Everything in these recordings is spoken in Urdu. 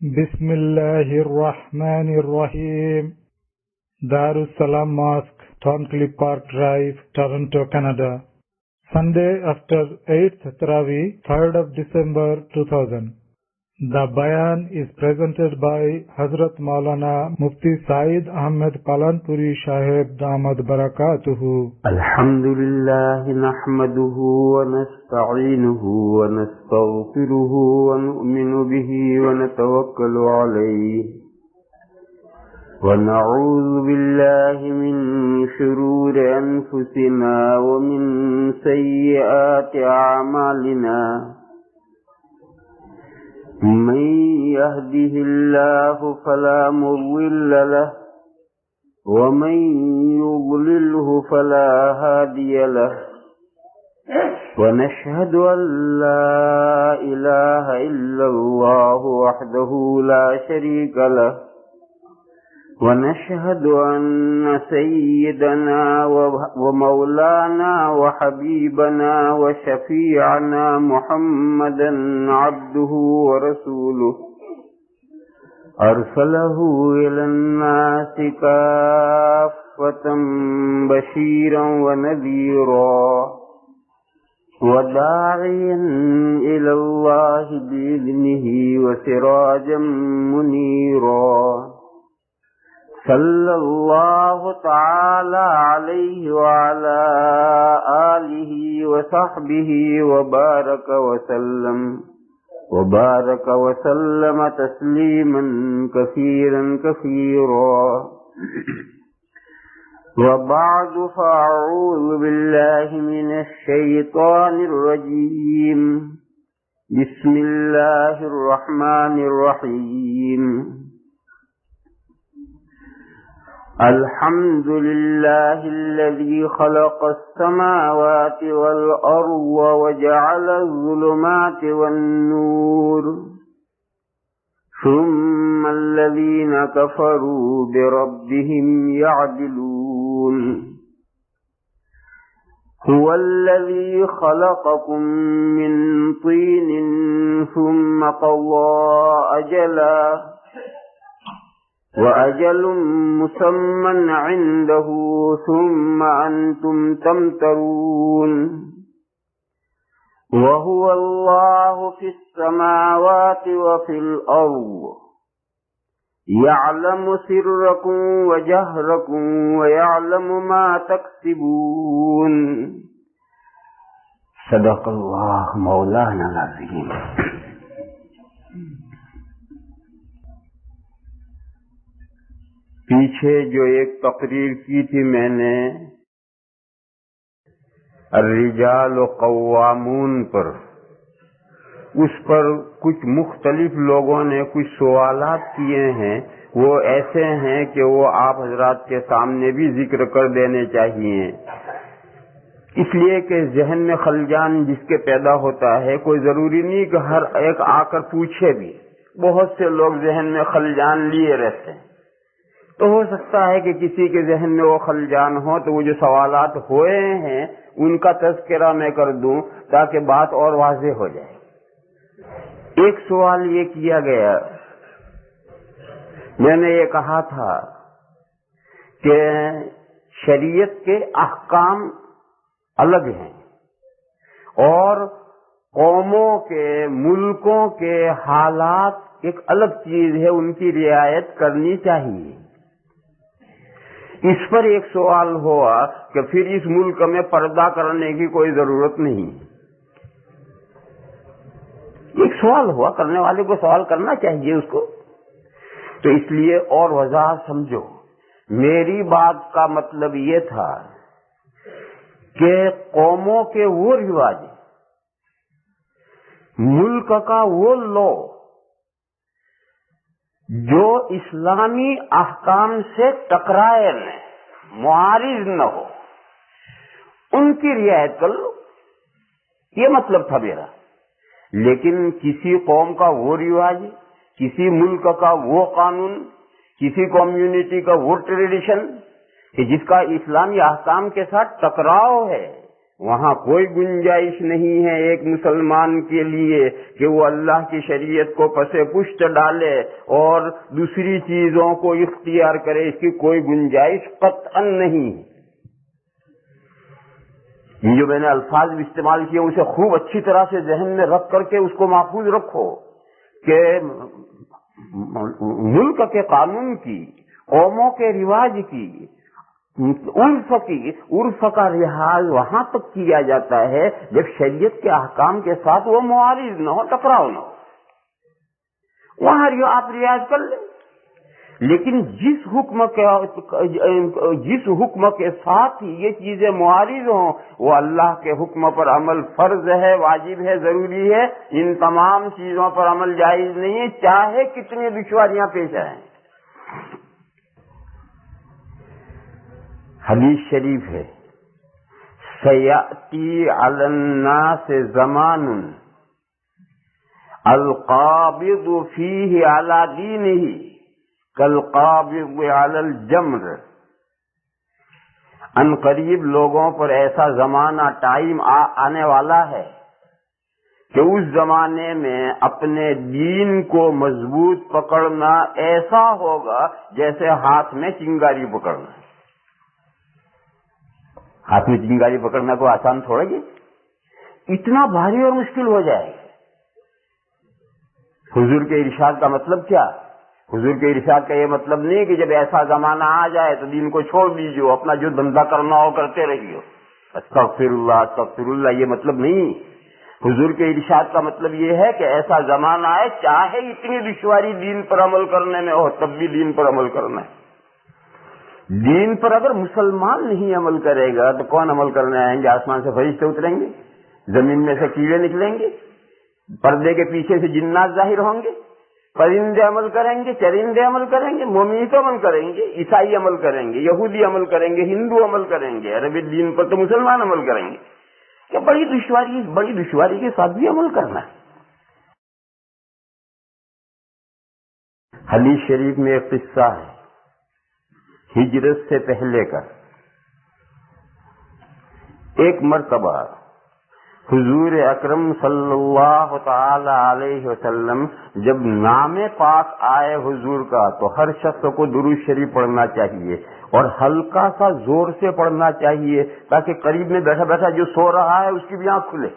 بسم الله الرحمن الرحيم. Darussalam Mosque, Thorncliffe Park Drive, Toronto, Canada. Sunday after 8th Taraweeh, 3rd of December 2000. The Bayan is presented by Hazrat Maulana Mufti Saeed Ahmed Palanpuri Sahib Damad Barakatuhu. Alhamdulillah nahmaduhu wa nasta'inuhu wa nastaghfiruhu wa nu'minu bihi wa natawakkalu alayhi. ونعوذ بالله من شرور أنفسنا ومن سيئات أعمالنا من يهده الله فلا مضل له ومن يضلله فلا هادي له ونشهد أن لا إله إلا الله وحده لا شريك له ونشهد أن سيدنا ومولانا وحبيبنا وشفيعنا محمدا عبده ورسوله أرسله إلى الناس كافة بشيرا ونذيرا وداعيا إلى الله بإذنه وسراجا منيرا صلى الله تعالى عليه وعلى آله وصحبه وبارك وسلم تسليما كثيرا كثيرا وبعد فأعوذ بالله من الشيطان الرجيم بسم الله الرحمن الرحيم الحمد لله الذي خلق السماوات والأرض وجعل الظلمات والنور ثم الذين كفروا بربهم يعدلون هو الذي خلقكم من طين ثم قضى أجلا وأجل مسمى عنده ثم أنتم تمترون وهو الله في السماوات وفي الأرض يعلم سركم وجهركم ويعلم ما تكسبون صدق الله مولانا العظيم. پیچھے جو ایک تقریر کی تھی میں نے الرجال قوامون پر، اس پر کچھ مختلف لوگوں نے کچھ سوالات کیے ہیں. وہ ایسے ہیں کہ وہ آپ حضرات کے سامنے بھی ذکر کر دینے چاہیے، اس لیے کہ ذہن میں خلجان جس کے پیدا ہوتا ہے کوئی ضروری نہیں کہ ہر ایک آ کر پوچھے بھی. بہت سے لوگ ذہن میں خلجان لیے رہتے ہیں، تو ہو سکتا ہے کہ کسی کے ذہن میں وہ خلجان ہو تو وہ جو سوالات ہوئے ہیں ان کا تذکرہ میں کر دوں تاکہ بات اور واضح ہو جائے. ایک سوال یہ کیا گیا، میں نے یہ کہا تھا کہ شریعت کے احکام الگ ہیں اور قوموں کے ملکوں کے حالات ایک الگ چیز ہے، ان کی رعایت کرنی چاہیے. اس پر ایک سوال ہوا کہ پھر اس ملک میں پردہ کرنے کی کوئی ضرورت نہیں. ایک سوال ہوا، کرنے والے کو سوال کرنا چاہیے اس کو. تو اس لیے اور وضاحت سمجھو، میری بات کا مطلب یہ تھا کہ قوموں کے وہ رواج، ملک کا وہ لو جو اسلامی احکام سے ٹکرائے نہ، معارض نہ ہو، ان کی رعایت کر لو، یہ مطلب تھا میرا. لیکن کسی قوم کا وہ رواج، کسی ملک کا وہ قانون، کسی کمیونٹی کا وہ ٹریڈیشن کہ جس کا اسلامی احکام کے ساتھ ٹکراؤ ہے، وہاں کوئی گنجائش نہیں ہے ایک مسلمان کے لیے کہ وہ اللہ کی شریعت کو پس پشت ڈالے اور دوسری چیزوں کو اختیار کرے، اس کی کوئی گنجائش قطعاً نہیں ہے۔ یہ جو میں نے الفاظ استعمال کیے اسے خوب اچھی طرح سے ذہن میں رکھ کر کے اس کو محفوظ رکھو کہ ملک کے قانون کی، قوموں کے رواج کی، عرف کا لحاظ وہاں تک کیا جاتا ہے جب شریعت کے احکام کے ساتھ وہ معارض نہ ہو، ٹکراؤ نہ ہو، وہاں آپ رعایت کر لیں۔ لیکن جس حکم کے ساتھ یہ چیزیں معارض ہوں وہ اللہ کے حکم پر عمل فرض ہے، واجب ہے، ضروری ہے، ان تمام چیزوں پر عمل جائز نہیں ہے، چاہے کتنی دشواریاں پیش آئیں۔ حدیث شریف ہے، سیأتی علی الناس زمان القابض فیہ علی دینہ کالقابض علی الجمر۔ ان قریب لوگوں پر ایسا زمانہ ٹائم آنے والا ہے کہ اس زمانے میں اپنے دین کو مضبوط پکڑنا ایسا ہوگا جیسے ہاتھ میں چنگاری پکڑنا۔ ہاتھ میں چنگاری پکڑنا کو آسان تھوڑا گی، اتنا بھاری اور مشکل ہو جائے گا۔ حضور کے ارشاد کا مطلب کیا؟ حضور کے ارشاد کا یہ مطلب نہیں کہ جب ایسا زمانہ آ جائے تو دین کو چھوڑ دیجیے، اپنا جو دھندا کرنا ہو کرتے رہیے، استغفر اللہ استغفر اللہ، یہ مطلب نہیں۔ حضور کے ارشاد کا مطلب یہ ہے کہ ایسا زمانہ آئے چاہے اتنی دشواری دین پر عمل کرنے میں ہو تب بھی دین پر عمل کرنا ہے۔ دین پر اگر مسلمان نہیں عمل کرے گا تو کون عمل کرنے آئیں گے؟ آسمان سے فرشتے اتریں گے، زمین میں سے کیڑے نکلیں گے، پردے کے پیچھے سے جنات ظاہر ہوں گے، پرندے عمل کریں گے، چرندے عمل کریں گے، مومن تو عمل کریں گے، عیسائی عمل کریں گے، یہودی عمل کریں گے، ہندو عمل کریں گے، عربی دین پر تو مسلمان عمل کریں گے۔ کہ بڑی دشواری کے ساتھ بھی عمل کرنا ہے۔ حدیث شریف میں ایک قصہ ہے ہجرت سے پہلے کا۔ ایک مرتبہ حضور اکرم صلی اللہ تعالی علیہ وسلم جب نام پاک آئے حضور کا تو ہر شخص کو درود شریف پڑھنا چاہیے اور ہلکا سا زور سے پڑھنا چاہیے تاکہ قریب میں بیٹھا بیٹھا جو سو رہا ہے اس کی بھی آنکھ کھلے،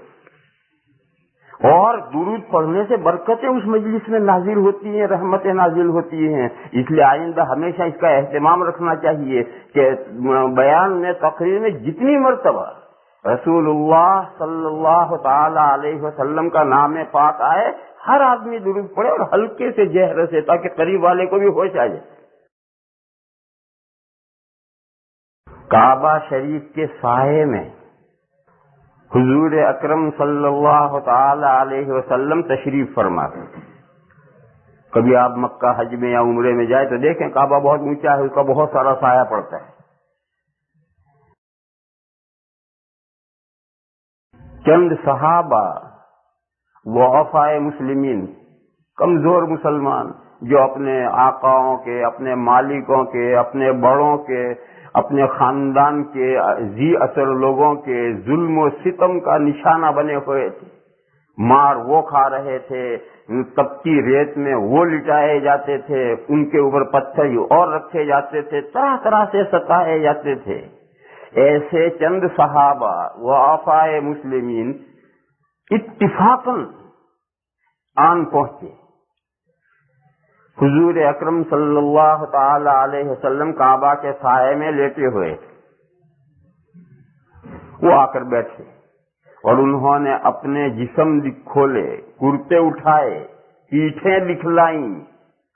اور درود پڑھنے سے برکتیں اس مجلس میں نازل ہوتی ہیں، رحمتیں نازل ہوتی ہیں۔ اس لیے آئندہ ہمیشہ اس کا اہتمام رکھنا چاہیے کہ بیان میں، تقریر میں جتنی مرتبہ رسول اللہ صلی اللہ تعالی علیہ وسلم کا نام پاک آئے ہر آدمی درود پڑھے اور ہلکے سے جہر سے، تاکہ قریب والے کو بھی ہوش آ جائے۔ کعبہ شریف کے سائے میں حضور اکرم صلی اللہ تعالی علیہ وسلم تشریف فرما۔ کبھی آپ مکہ حج میں یا عمرے میں جائے تو دیکھیں کعبہ بہت اونچا ہے، اس کا بہت سارا سایہ پڑتا ہے۔ چند صحابہ ضعفاء مسلمین، کمزور مسلمان جو اپنے آقاؤں کے، اپنے مالکوں کے، اپنے بڑوں کے، اپنے خاندان کے ذی اثر لوگوں کے ظلم و ستم کا نشانہ بنے ہوئے تھے، مار وہ کھا رہے تھے، تپتی ریت میں وہ لٹائے جاتے تھے، ان کے اوپر پتھر اور رکھے جاتے تھے، طرح طرح سے ستائے جاتے تھے۔ ایسے چند صحابہ ضعفاء مسلمین اتفاقاً آن پہنچے۔ حضور اکرم صلی اللہ تعالی علیہ وسلم کعبہ کے سائے میں لیٹے ہوئے، وہ آ کر بیٹھے اور انہوں نے اپنے جسم کھولے، کرتے اٹھائے، پیٹھیں دکھلائیں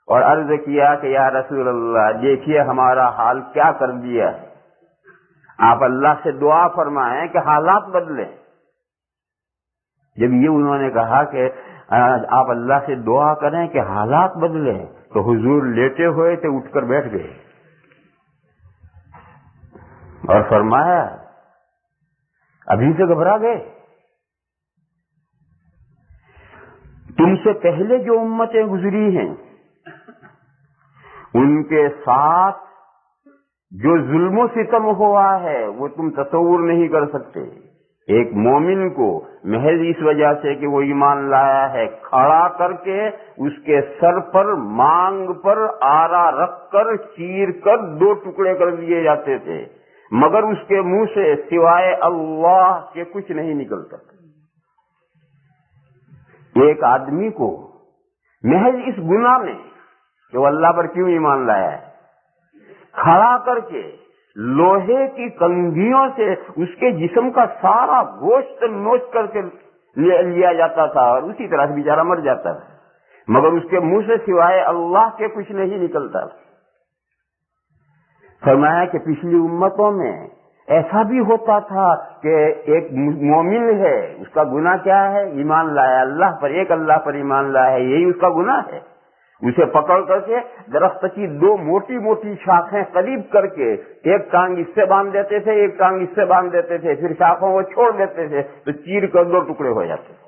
اور عرض کیا کہ یا رسول اللہ دیکھیے ہمارا حال کیا کر دیا ہے، آپ اللہ سے دعا فرمائیں کہ حالات بدلیں۔ جب یہ انہوں نے کہا کہ آپ اللہ سے دعا کریں کہ حالات بدلیں تو حضور لیٹے ہوئے تھے، اٹھ کر بیٹھ گئے اور فرمایا ابھی سے گھبرا گئے؟ تم سے پہلے جو امتیں گزری ہیں ان کے ساتھ جو ظلم و ستم ہوا ہے وہ تم تصور نہیں کر سکتے۔ ایک مومن کو محض اس وجہ سے کہ وہ ایمان لایا ہے کھڑا کر کے اس کے سر پر مانگ پر آرا رکھ کر چیر کر 2 ٹکڑے کر دیے جاتے تھے، مگر اس کے منہ سے سوائے اللہ کے کچھ نہیں نکلتا۔ ایک آدمی کو محض اس گناہ میں کہ وہ اللہ پر کیوں ایمان لایا ہے کھڑا کر کے لوہے کی کنگھیوں سے اس کے جسم کا سارا گوشت نوچ کر کے لیا جاتا تھا اور اسی طرح سے بیچارہ مر جاتا تھا، مگر اس کے منہ سے سوائے اللہ کے کچھ نہیں نکلتا۔ فرمایا کہ پچھلی امتوں میں ایسا بھی ہوتا تھا کہ ایک مومن ہے، اس کا گناہ کیا ہے؟ ایمان لایا اللہ پر، ایک اللہ پر ایمان لایا ہے، یہی اس کا گناہ ہے۔ اسے پکڑ کر کے درخت کی 2 موٹی موٹی شاخیں قریب کر کے ایک ٹانگ اس سے باندھ دیتے تھے، ایک ٹانگ اس سے باندھ دیتے تھے، پھر شاخوں کو چھوڑ دیتے تھے تو چیر کر 2 ٹکڑے ہو جاتے تھے،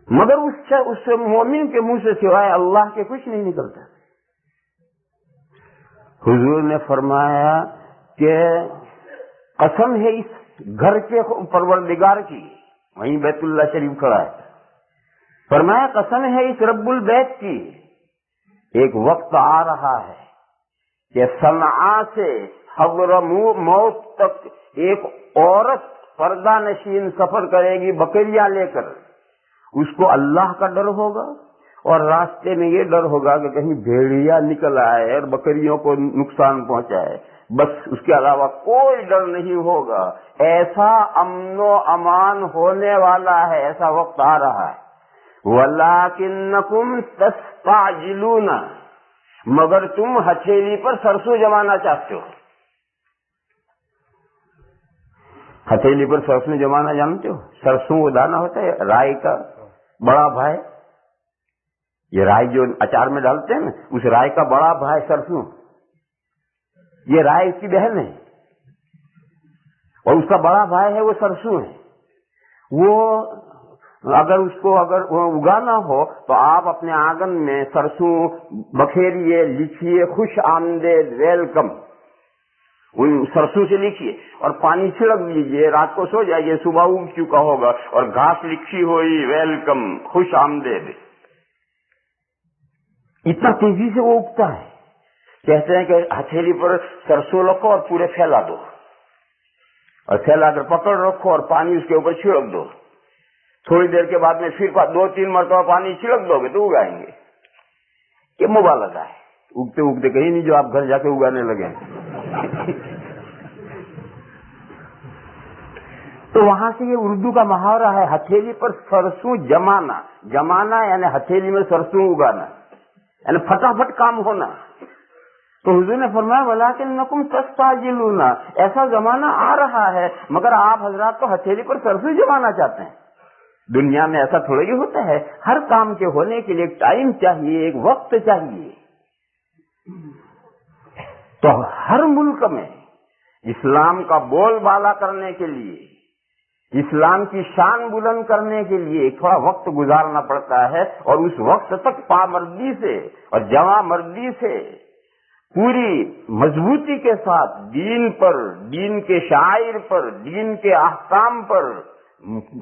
مگر اس مومن کے منہ سے سوائے اللہ کے کچھ نہیں نکلتا۔ حضور نے فرمایا کہ قسم ہے اس گھر کے پروردگار کی، وہیں بیت اللہ شریف کھڑا ہے، فرمایا قسم ہے اس رب البیت کی، ایک وقت آ رہا ہے کہ صنعاء سے حضرموت تک ایک عورت پردہ نشین سفر کرے گی بکریاں لے کر، اس کو اللہ کا ڈر ہوگا اور راستے میں یہ ڈر ہوگا کہ کہیں بھیڑیا نکل آئے اور بکریوں کو نقصان پہنچائے، بس اس کے علاوہ کوئی ڈر نہیں ہوگا۔ ایسا امن و امان ہونے والا ہے، ایسا وقت آ رہا ہے۔ وَلَٰكِنَّكُمْ تَسْتَعْجِلُونَ، مگر تم ہتھیلی پر سرسوں جمانا چاہتے ہو۔ ہتھیلی پر سرسوں جمانا جانتے ہو؟ سرسوں وہ دانا ہوتا ہے رائی کا بڑا بھائی، یہ رائی جو اچار میں ڈالتے ہیں نا، اس رائی کا بڑا بھائی سرسوں، یہ رائی اس کی بہن ہے اور اس کا بڑا بھائی ہے وہ سرسوں ہے۔ وہ اگر اس کو اگانا ہو تو آپ اپنے آنگن میں سرسوں بکھیریے، لکھیے خوش آمدید ویلکم، ان سرسوں سے لکھیے اور پانی چھڑک دیجیے، رات کو سو جائیے، صبح اگ چکا ہوگا اور گھاس لکھی ہوئی ویلکم خوش آمدید۔ اتنا تیزی سے وہ اگتا ہے، کہتے ہیں کہ ہتھیلی پر سرسوں رکھو اور پورے پھیلا دو اور پھیلا کر پکڑ رکھو اور پانی اس کے اوپر چھڑک دو، تھوڑی دیر کے بعد میں پھر 2-3 مرتبہ پانی چھڑک دو گے تو اگائیں گے۔ یہ مبالغہ ہے، اگتے اگتے کہیں نہیں جو آپ گھر جا کے اگانے لگے۔ تو وہاں سے یہ اردو کا محاورہ ہے ہتھیلی پر سرسوں جمانا، جمانا یعنی ہتھیلی میں سرسوں اگانا، یعنی پھٹافٹ کام ہونا۔ تو حضور نے فرمایا وَلَٰكِنَّكُمْ تَسْتَعْجِلُونَ، ایسا زمانہ آ رہا ہے مگر آپ حضرات تو ہتھیلی پر سرسوں جمانا چاہتے ہیں۔ دنیا میں ایسا تھوڑا ہی ہوتا ہے، ہر کام کے ہونے کے لیے ایک ٹائم چاہیے، ایک وقت چاہیے۔ تو ہر ملک میں اسلام کا بول بالا کرنے کے لیے، اسلام کی شان بلند کرنے کے لیے تھوڑا وقت گزارنا پڑتا ہے، اور اس وقت تک پامردی سے اور جوان مردی سے پوری مضبوطی کے ساتھ دین پر، دین کے شعائر پر، دین کے احکام پر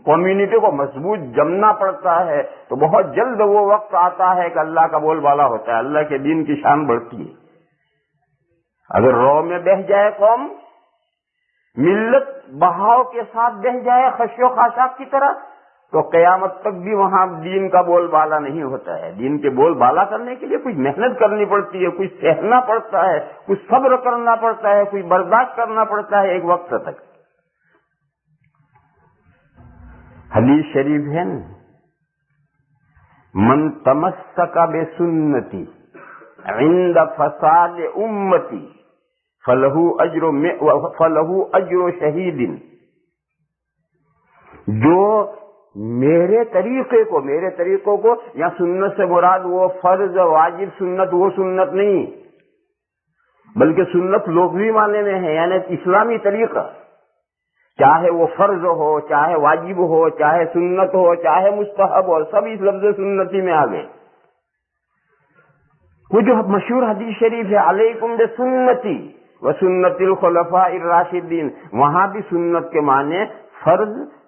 کمیونٹی کو مضبوط جمنا پڑتا ہے۔ تو بہت جلد وہ وقت آتا ہے کہ اللہ کا بول بالا ہوتا ہے، اللہ کے دین کی شان بڑھتی ہے۔ اگر رو میں بہہ جائے قوم، ملت بہاؤ کے ساتھ بہہ جائے خشیع و خاشاک کی طرح، تو قیامت تک بھی وہاں دین کا بول بالا نہیں ہوتا ہے۔ دین کے بول بالا کرنے کے لیے کچھ محنت کرنی پڑتی ہے، کچھ سہنا پڑتا ہے، کچھ صبر کرنا پڑتا ہے، کچھ برداشت کرنا پڑتا ہے ایک وقت تک۔ حدیث شریف ہے نا، من تمسک بسنتی عند فساد امتی فلہ اجر شہید، جو میرے طریقوں کو یا سنت سے مراد وہ فرض واجب سنت، وہ سنت نہیں بلکہ سنت لغوی معنی میں ہے، یعنی اسلامی طریقہ، چاہے وہ فرض ہو، چاہے واجب ہو، چاہے سنت ہو، چاہے مستحب ہو، سب اس لفظ سنتی میں آ گئے۔ وہ جو مشہور حدیث شریف ہے علیکم بسنتی وسنت الخلفاء الراشدین، وہاں بھی سنت کے معنی فرض,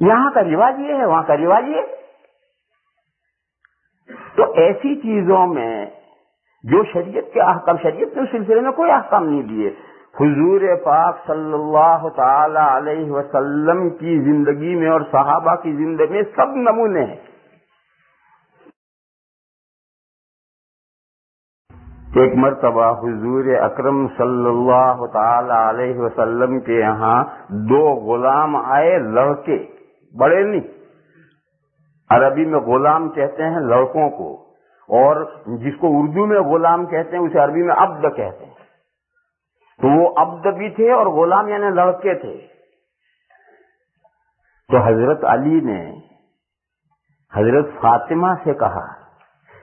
یہاں کا رواج یہ ہے، وہاں کا رواج یہ. تو ایسی چیزوں میں جو شریعت کے احکام، شریعت نے اس سلسلے میں کوئی احکام نہیں دیے. حضور پاک صلی اللہ تعالی علیہ وسلم کی زندگی میں اور صحابہ کی زندگی میں سب نمونے ہیں. ایک مرتبہ حضور اکرم صلی اللہ تعالی علیہ وسلم کے یہاں 2 غلام آئے، لڑکے، بڑے نہیں. عربی میں غلام کہتے ہیں لڑکوں کو، اور جس کو اردو میں غلام کہتے ہیں اسے عربی میں عبد کہتے ہیں. تو وہ عبد بھی تھے اور غلام یعنی لڑکے تھے. تو حضرت علی نے حضرت فاطمہ سے کہا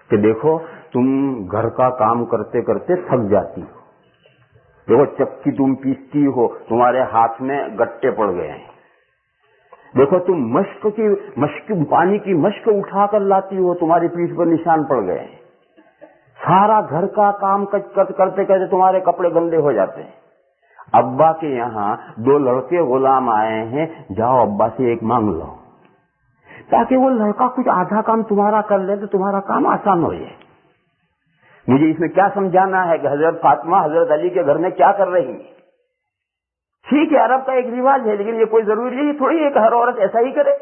کہ دیکھو تم گھر کا کام کرتے کرتے تھک جاتی ہو، دیکھو چکی تم پیستی ہو، تمہارے ہاتھ میں گٹے پڑ گئے ہیں. دیکھو تم پانی کی مشک اٹھا کر لاتی ہو، تمہاری پیٹھ پر نشان پڑ گئے ہیں. سارا گھر کا کام کرتے کرتے تمہارے کپڑے گندے ہو جاتے ہیں. ابا کے یہاں 2 لڑکے غلام آئے ہیں، جاؤ ابا سے ایک مانگ لو تاکہ وہ لڑکا کچھ آدھا کام تمہارا کر لے تو تمہارا کام آسان ہو جائے. مجھے اس میں کیا سمجھانا ہے کہ حضرت فاطمہ حضرت علی کے گھر میں کیا کر رہی ہیں؟ ٹھیک ہے عرب کا ایک رواج ہے، لیکن یہ کوئی ضروری ہے تھوڑی ہے کہ ہر عورت ایسا ہی کرے.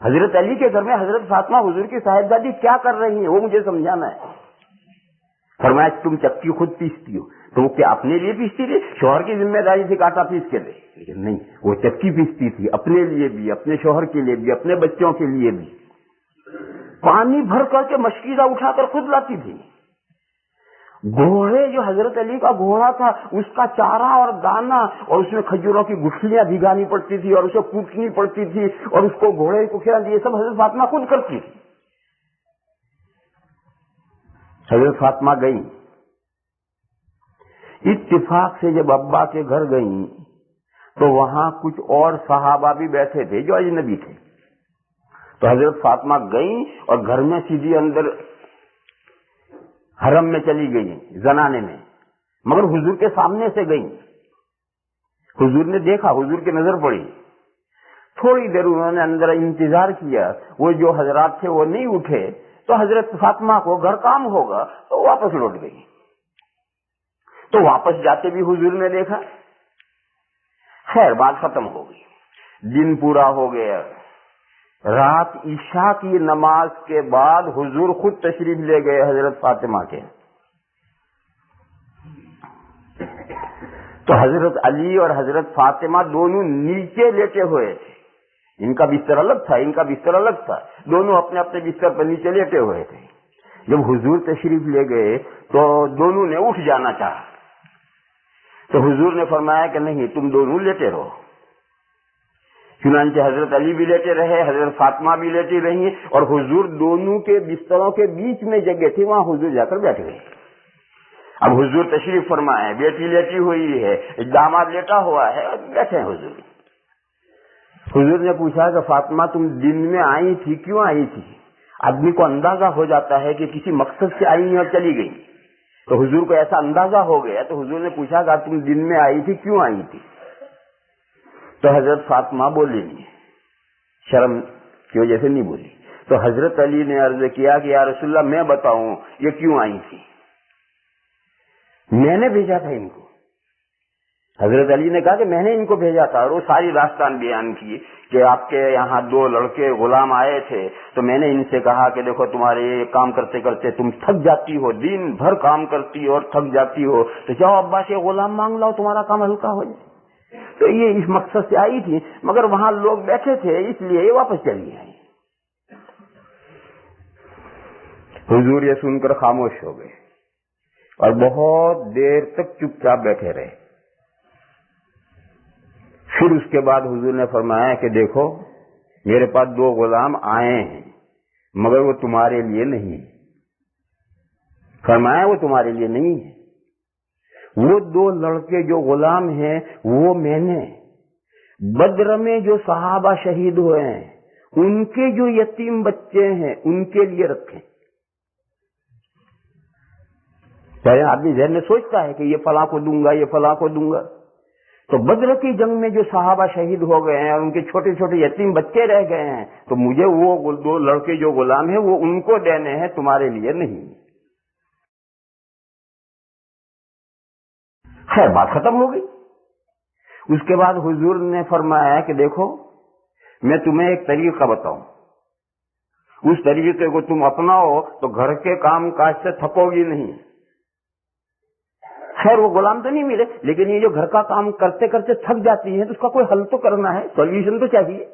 حضرت علی کے گھر میں حضرت فاطمہ حضور کی صاحبزادی کیا کر رہی ہیں وہ مجھے سمجھانا ہے. فرمایا تم چکی خود پیستی ہو، تو وہ کیا اپنے لیے پیستی تھی؟ شوہر کی ذمہ داری سے کاٹا پیس کے دے، لیکن نہیں، وہ چکی پیستی تھی اپنے لیے بھی، اپنے شوہر کے لیے بھی، اپنے بچوں کے لیے بھی. پانی بھر کر کے مشکیزہ اٹھا کر خود لاتی تھی. گھوڑے جو حضرت علی کا گھوڑا تھا اس کا چارہ اور دانا اور اس میں کھجوروں کی گٹھلیاں بھگانی پڑتی تھی اور اسے کوٹنی پڑتی تھی اور اس کو گھوڑے کو کھلانا، یہ سب حضرت فاطمہ خود کرتی تھی. حضرت فاطمہ گئی، اتفاق سے جب ابا کے گھر گئیں تو وہاں کچھ اور صحابہ بھی بیٹھے تھے جو اجنبی تھے. تو حضرت فاطمہ گئیں اور گھر میں سیدھی اندر حرم میں چلی گئی زنانے میں، مگر حضور کے سامنے سے گئیں. حضور نے دیکھا، حضور کی نظر پڑی. تھوڑی دیر انہوں نے اندر انتظار کیا، وہ جو حضرات تھے وہ نہیں اٹھے تو حضرت فاطمہ کو گھر کام ہوگا تو واپس لوٹ گئی. تو واپس جاتے بھی حضور نے دیکھا. خیر بات ختم ہو گئی، دن پورا ہو گیا. رات عشاء کی نماز کے بعد حضور خود تشریف لے گئے حضرت فاطمہ کے. تو حضرت علی اور حضرت فاطمہ دونوں نیچے لیٹے ہوئے تھے. ان کا بستر الگ تھا، ان کا بستر الگ تھا، دونوں اپنے اپنے بستر پر نیچے لیٹے ہوئے تھے. جب حضور تشریف لے گئے تو دونوں نے اٹھ جانا چاہا، تو حضور نے فرمایا کہ نہیں، تم دونوں لیٹے رہو. چنانچہ حضرت علی بھی لیٹے رہے، حضرت فاطمہ بھی لیٹی رہی، اور حضور دونوں کے بستروں کے بیچ میں جگہ تھی، وہاں حضور جا کر بیٹھ گئے. اب حضور تشریف فرمائے، بیٹی لیٹی ہوئی ہے، داماد لیٹا ہوا ہے، بیٹھے ہیں حضور. حضور نے پوچھا کہ فاطمہ تم دن میں آئی تھی، کیوں آئی تھی؟ آدمی کو اندازہ ہو جاتا ہے کہ کسی مقصد سے آئی اور چلی گئی. تو حضور کو ایسا اندازہ ہو گیا تو حضور نے پوچھا کہ تم دن میں آئی تھی، کیوں آئی تھی؟ تو حضرت فاطمہ بولی نہیں، شرم کی وجہ سے نہیں بولی. تو حضرت علی نے عرض کیا کہ یا رسول اللہ میں بتاؤں یہ کیوں آئی تھی؟ میں نے بھیجا تھا ان کو. حضرت علی نے کہا کہ میں نے ان کو بھیجا تھا، اور وہ ساری داستان بیان کی کہ آپ کے یہاں 2 لڑکے غلام آئے تھے تو میں نے ان سے کہا کہ دیکھو تمہارے یہ کام کرتے کرتے تم تھک جاتی ہو، دن بھر کام کرتی ہو اور تھک جاتی ہو، تو جاؤ ابا سے غلام مانگ لاؤ، تمہارا کام ہلکا ہو جائے. تو یہ اس مقصد سے آئی تھی، مگر وہاں لوگ بیٹھے تھے اس لیے یہ واپس چلی آئی. حضور یہ سن کر خاموش ہو گئے اور بہت دیر تک چپ چاپ بیٹھے رہے. پھر اس کے بعد حضور نے فرمایا کہ دیکھو میرے پاس 2 غلام آئے ہیں مگر وہ تمہارے لیے نہیں. فرمایا وہ تمہارے لیے نہیں ہے. وہ 2 لڑکے جو غلام ہیں وہ میں نے بدر میں جو صحابہ شہید ہوئے ہیں ان کے جو یتیم بچے ہیں ان کے لیے رکھے. چاہے آدمی ذہن میں سوچتا ہے کہ یہ فلاں کو دوں گا، یہ فلاں کو دوں گا، تو بدر کی جنگ میں جو صحابہ شہید ہو گئے ہیں اور ان کے چھوٹے چھوٹے یتیم بچے رہ گئے ہیں، تو مجھے وہ 2 لڑکے جو غلام ہیں وہ ان کو دینے ہیں، تمہارے لیے نہیں۔ خیر بات ختم ہو گئی۔ اس کے بعد حضور نے فرمایا کہ دیکھو میں تمہیں ایک طریقہ بتاؤں، اس طریقے کو تم اپناؤ تو گھر کے کام کاج سے تھکو گی نہیں۔ خیر وہ غلام تو نہیں ملے، لیکن یہ جو گھر کا کام کرتے کرتے تھک جاتی ہے تو اس کا کوئی حل تو کرنا ہے، سولوشن تو چاہیے۔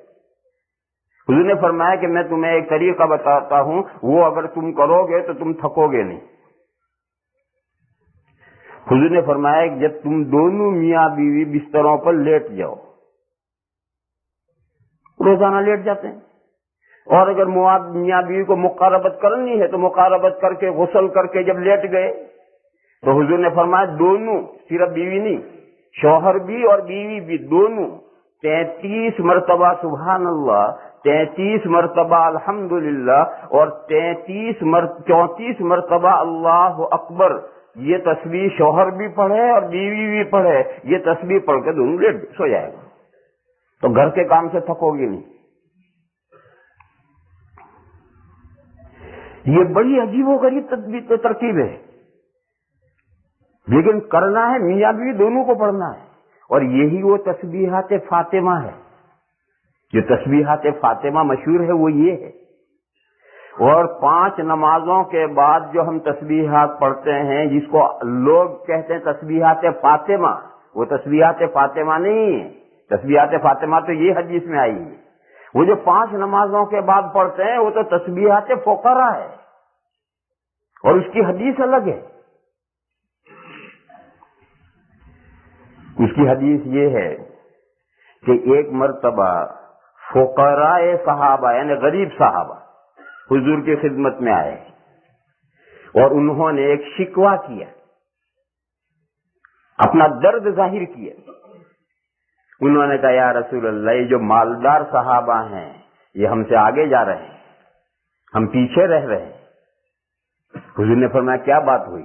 حضور نے فرمایا کہ میں تمہیں ایک طریقہ بتاتا ہوں، وہ اگر تم کرو گے تو تم تھکو گے نہیں۔ حضور نے فرمایا کہ جب تم دونوں میاں بیوی بستروں پر لیٹ جاؤ، روزانہ لیٹ جاتے ہیں، اور اگر میاں بیوی کو مقاربت کرنی ہے تو مقاربت کر کے غسل کر کے جب لیٹ گئے تو حضور نے فرمایا دونوں، صرف بیوی نہیں، شوہر بھی اور بیوی بھی، دونوں 33 مرتبہ سبحان اللہ، 33 مرتبہ الحمدللہ اور 34 مرتبہ اللہ اکبر، یہ تسبیح شوہر بھی پڑھے اور بیوی بھی پڑھے، یہ تسبیح پڑھ کے دونوں لیٹ سو جائے گا، تو گھر کے کام سے تھکو گی نہیں۔ یہ بڑی عجیب و غریب ترکیب ہے، لیکن کرنا ہے میاں بیوی دونوں کو پڑھنا ہے، اور یہی وہ تسبیحات فاطمہ ہے۔ جو تسبیحات فاطمہ مشہور ہے وہ یہ ہے، اور 5 نمازوں کے بعد جو ہم تسبیحات پڑھتے ہیں جس کو لوگ کہتے ہیں تسبیحات فاطمہ، وہ تسبیحات فاطمہ نہیں ہے۔ تسبیحات فاطمہ تو یہ حدیث میں آئی ہے، وہ جو 5 نمازوں کے بعد پڑھتے ہیں وہ تو تسبیحات فقراء ہے، اور اس کی حدیث الگ ہے۔ اس کی حدیث یہ ہے کہ ایک مرتبہ فقراء صحابہ یعنی غریب صحابہ حضور کی خدمت میں آئے اور انہوں نے ایک شکوہ کیا، اپنا درد ظاہر کیا۔ انہوں نے کہا یا رسول اللہ، یہ جو مالدار صحابہ ہیں یہ ہم سے آگے جا رہے ہیں، ہم پیچھے رہ رہے ہیں۔ حضور نے فرمایا کیا بات ہوئی؟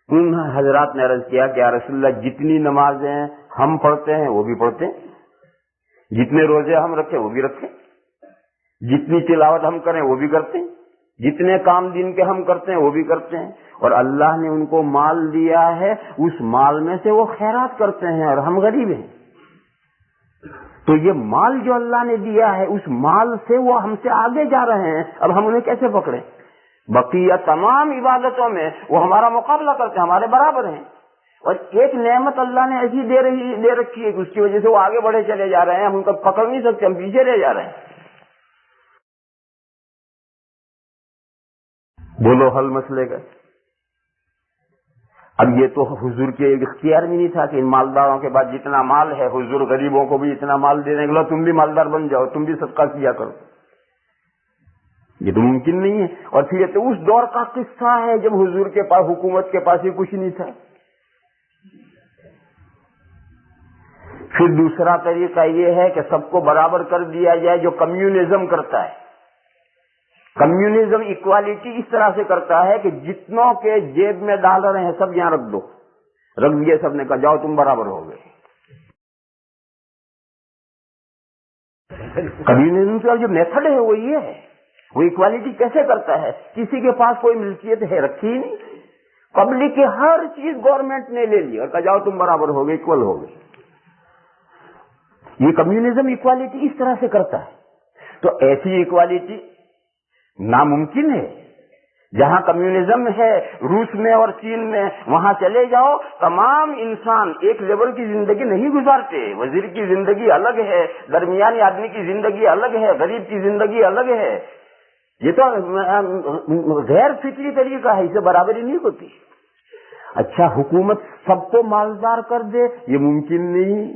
ان حضرات نے عرض کیا کہ یا رسول اللہ، جتنی نمازیں ہم پڑھتے ہیں وہ بھی پڑھتے ہیں، جتنے روزے ہم رکھیں وہ بھی رکھیں، جتنی تلاوت ہم کریں وہ بھی کرتے ہیں، جتنے کام دین کے ہم کرتے ہیں وہ بھی کرتے ہیں، اور اللہ نے ان کو مال دیا ہے، اس مال میں سے وہ خیرات کرتے ہیں، اور ہم غریب ہیں۔ تو یہ مال جو اللہ نے دیا ہے اس مال سے وہ ہم سے آگے جا رہے ہیں، اب ہم انہیں کیسے پکڑیں؟ بقیہ تمام عبادتوں میں وہ ہمارا مقابلہ کرتے ہیں، ہمارے برابر ہیں، اور ایک نعمت اللہ نے ایسی دے رکھی ہے کہ اس کی وجہ سے وہ آگے بڑھے چلے جا رہے ہیں، ہم ان کو پکڑ نہیں سکتے، ہم پیچھے رہ جا رہے ہیں۔ بولو حل مسئلے کا۔ اب یہ تو حضور کے اختیار میں نہیں تھا کہ ان مالداروں کے بعد جتنا مال ہے حضور غریبوں کو بھی اتنا مال دینے کے لو تم بھی مالدار بن جاؤ، تم بھی صدقہ کیا کرو، یہ تو ممکن نہیں ہے۔ اور پھر یہ تو اس دور کا قصہ ہے جب حضور کے پاس حکومت کے پاس ہی کچھ نہیں تھا۔ پھر دوسرا طریقہ یہ ہے کہ سب کو برابر کر دیا جائے، جو کمیونزم کرتا ہے۔ کمیونزم ایکوالٹی اس طرح سے کرتا ہے کہ جتنوں کے جیب میں ڈالر ہیں سب یہاں رکھ دو، رکھ دیے، سب نے کہا جاؤ تم برابر ہو گئے۔ کمیونزم کا جو میتھڈ ہے وہ یہ ہے، وہ ایکوالٹی کیسے کرتا ہے؟ کسی کے پاس کوئی ملکیت ہے رکھی ہی نہیں، پبلک کی ہر چیز گورنمنٹ نے لے لی اور کہا جاؤ تم برابر ہو گئے، اکول ہو گئے۔ یہ کمیونزم ایکوالٹی اس طرح سے کرتا ہے۔ تو ایسی ایکوالٹی ناممکن ہے۔ جہاں کمیونزم ہے روس میں اور چین میں، وہاں چلے جاؤ، تمام انسان ایک لیول کی زندگی نہیں گزارتے، وزیر کی زندگی الگ ہے، درمیانی آدمی کی زندگی الگ ہے، غریب کی زندگی الگ ہے۔ یہ تو غیر فطری طریقہ ہے، اسے برابری نہیں ہوتی۔ اچھا حکومت سب کو مالدار کر دے، یہ ممکن نہیں۔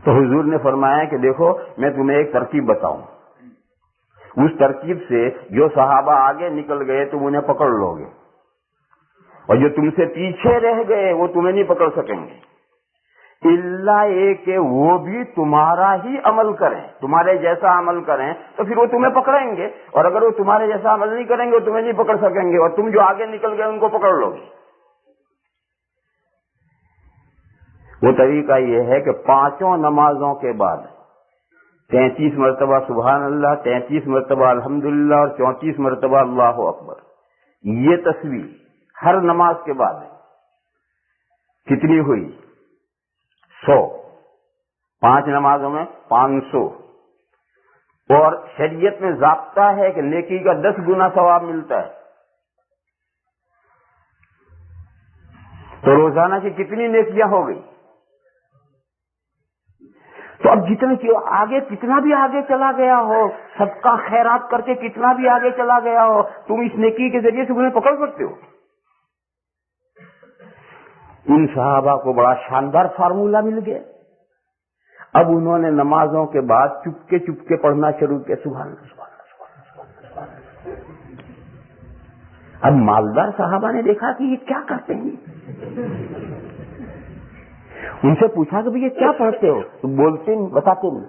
تو حضور نے فرمایا کہ دیکھو میں تمہیں ایک ترکیب بتاؤں، اس ترکیب سے جو صحابہ آگے نکل گئے تم انہیں پکڑ لو گے، اور جو تم سے پیچھے رہ گئے وہ تمہیں نہیں پکڑ سکیں گے، الا یہ کہ وہ بھی تمہارا ہی عمل کریں، تمہارے جیسا عمل کریں تو پھر وہ تمہیں پکڑیں گے، اور اگر وہ تمہارے جیسا عمل نہیں کریں گے وہ تمہیں نہیں پکڑ سکیں گے، اور تم جو آگے نکل گئے ان کو پکڑ لو گے۔ وہ طریقہ یہ ہے کہ 5 نمازوں کے بعد 33 مرتبہ سبحان اللہ، 33 مرتبہ الحمدللہ اور 34 مرتبہ اللہ اکبر، یہ تسبیح ہر نماز کے بعد کتنی ہوئی؟ 100، 5 نمازوں میں 500، اور شریعت میں ضابطہ ہے کہ نیکی کا 10 گنا ثواب ملتا ہے. تو روزانہ کی کتنی نیکیاں ہو گئی؟ تو اب کتنا بھی آگے چلا گیا ہو، صدقہ خیرات کر کے کتنا بھی آگے چلا گیا ہو، تم اس نیکی کے ذریعے سے انہیں پکڑ سکتے ہو. ان صحابہ کو بڑا شاندار فارمولہ مل گیا. اب انہوں نے نمازوں کے بعد چپکے چپکے پڑھنا شروع کیا، سبحان اللہ سبحان اللہ سبحان اللہ سبحان اللہ. اب مالدار صحابہ نے دیکھا کہ یہ کیا کرتے ہیں، ان سے پوچھا کہ یہ کیا پڑھتے ہو؟ تو بولتے نہیں، بتاتے نہیں.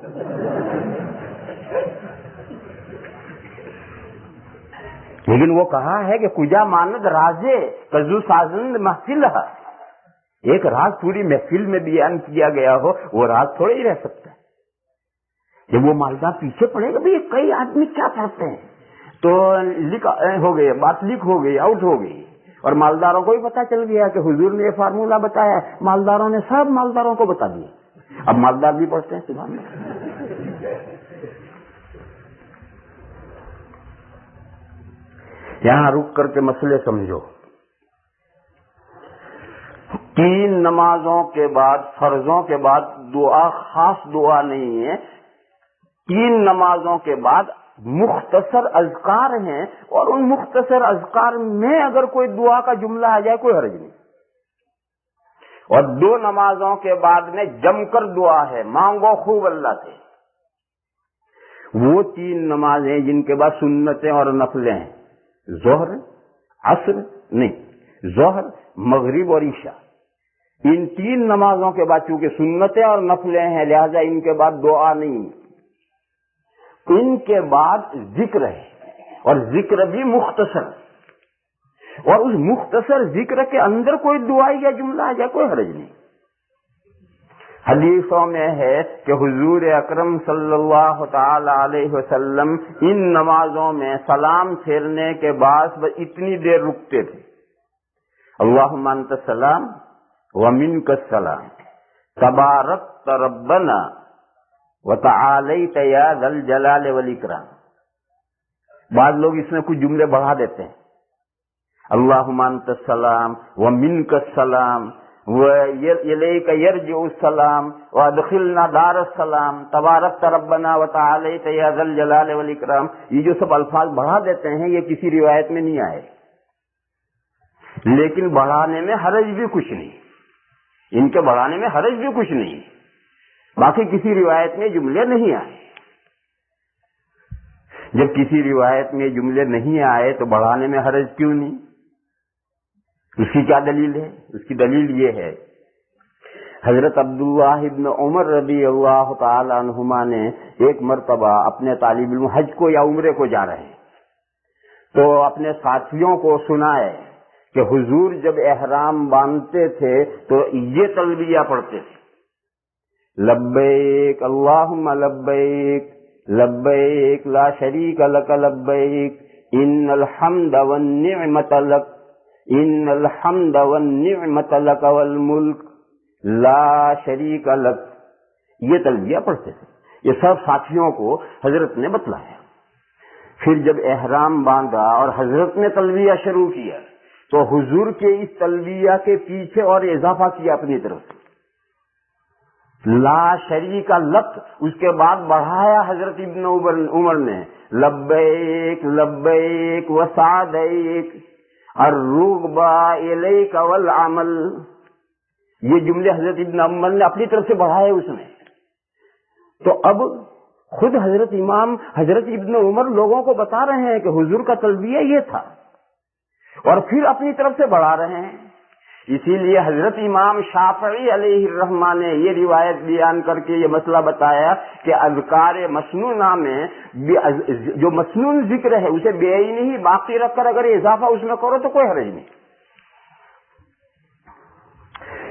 لیکن وہ کہا ہے کہ کجا ماند رازے کزو سازند محفل ہے، ایک راز پوری محفل میں بیان کیا گیا ہو، وہ راز تھوڑے ہی رہ سکتا ہے. جب وہ مالدار پیچھے پڑے گا یہ کئی آدمی کیا پڑھتے ہیں، تو ہو گئے، بات لیک ہو گئی، آؤٹ ہو گئی، اور مالداروں کو بھی پتا چل گیا کہ حضور نے یہ فارمولہ بتایا. مالداروں نے سب مالداروں کو بتا دیا. اب مالدار بھی پڑھتے ہیں سبحان اللہ. یہاں رک کر کے مسئلے سمجھو. 3 نمازوں کے بعد، فرضوں کے بعد دعا خاص دعا نہیں ہے. 3 نمازوں کے بعد مختصر اذکار ہیں، اور ان مختصر اذکار میں اگر کوئی دعا کا جملہ آ جائے کوئی حرج نہیں. اور 2 نمازوں کے بعد میں جم کر دعا ہے، مانگو خوب اللہ سے. وہ 3 نمازیں جن کے بعد سنتیں اور نفلیں ہیں، ظہر، عصر نہیں، ظہر، مغرب اور عشاء. ان 3 نمازوں کے بعد چونکہ سنتیں اور نفلیں ہیں لہذا ان کے بعد دعا نہیں. ان کے بعد ذکر ہے، اور ذکر بھی مختصر، اور اس مختصر ذکر کے اندر کوئی دعا یا جملہ آ جائے کوئی حرج نہیں. حدیثوں میں ہے کہ حضور اکرم صلی اللہ تعالی علیہ وسلم ان نمازوں میں سلام پھیرنے کے بعد اتنی دیر رکتے تھے، اللہم انت السلام ومنک السلام تبارکت ربنا وتعالیت یا ذا الجلال والاکرام. بعض لوگ اس میں کچھ جملے بڑھا دیتے ہیں، اللہم انت السلام ومنک السلام وَإِلَيْكَ يَرْجِعُ السَّلَامُ وَأَدْخِلْنَا دَارَ السَّلَامِ تَبَارَكْتَ رَبَّنَا وَتَعَالَيْتَ يَا ذَا الْجَلَالِ وَالْإِكْرَامِ. یہ جو سب الفاظ بڑھا دیتے ہیں یہ کسی روایت میں نہیں آئے، لیکن بڑھانے میں حرج بھی کچھ نہیں، ان کے بڑھانے میں حرج بھی کچھ نہیں. باقی کسی روایت میں جملے نہیں آئے. جب کسی روایت میں جملے نہیں آئے تو بڑھانے میں حرج کیوں نہیں؟ اس کی کیا دلیل ہے؟ اس کی دلیل یہ ہے، حضرت عبداللہ ابن عمر رضی اللہ تعالی عنہما نے ایک مرتبہ اپنے طالب علم حج کو یا عمرے کو جا رہے ہیں تو اپنے ساتھیوں کو سنائے کہ حضور جب احرام باندھتے تھے تو یہ تلبیہ پڑھتے تھے، لبیک اللہم لبیک لبیک لا شریک لک لبیک ان الحمد والنعمت لک ان الحمد والنعمت لک والملک لا شریک لک. یہ تلبیہ پڑھتے تھے. یہ سب ساتھیوں کو حضرت نے بتلایا. پھر جب احرام باندھا اور حضرت نے تلبیہ شروع کیا تو حضور کے اس تلبیہ کے پیچھے اور اضافہ کیا اپنی طرف سے، لا شریک لک. اس کے بعد بڑھایا حضرت ابن عمر نے، لبیک لبیک وسعدیک الرغبہ الیک والعمل. یہ جملے حضرت ابن عمر نے اپنی طرف سے بڑھائے اس میں. تو اب خود حضرت امام حضرت ابن عمر لوگوں کو بتا رہے ہیں کہ حضور کا تلبیہ یہ تھا، اور پھر اپنی طرف سے بڑھا رہے ہیں. اسی لیے حضرت امام شافعی علیہ الرحمہ نے یہ روایت بیان کر کے یہ مسئلہ بتایا کہ اذکار مسنونہ میں جو مسنون ذکر ہے اسے بے عینی ہی باقی رکھ کر اگر اضافہ اس میں کرو تو کوئی حرج نہیں.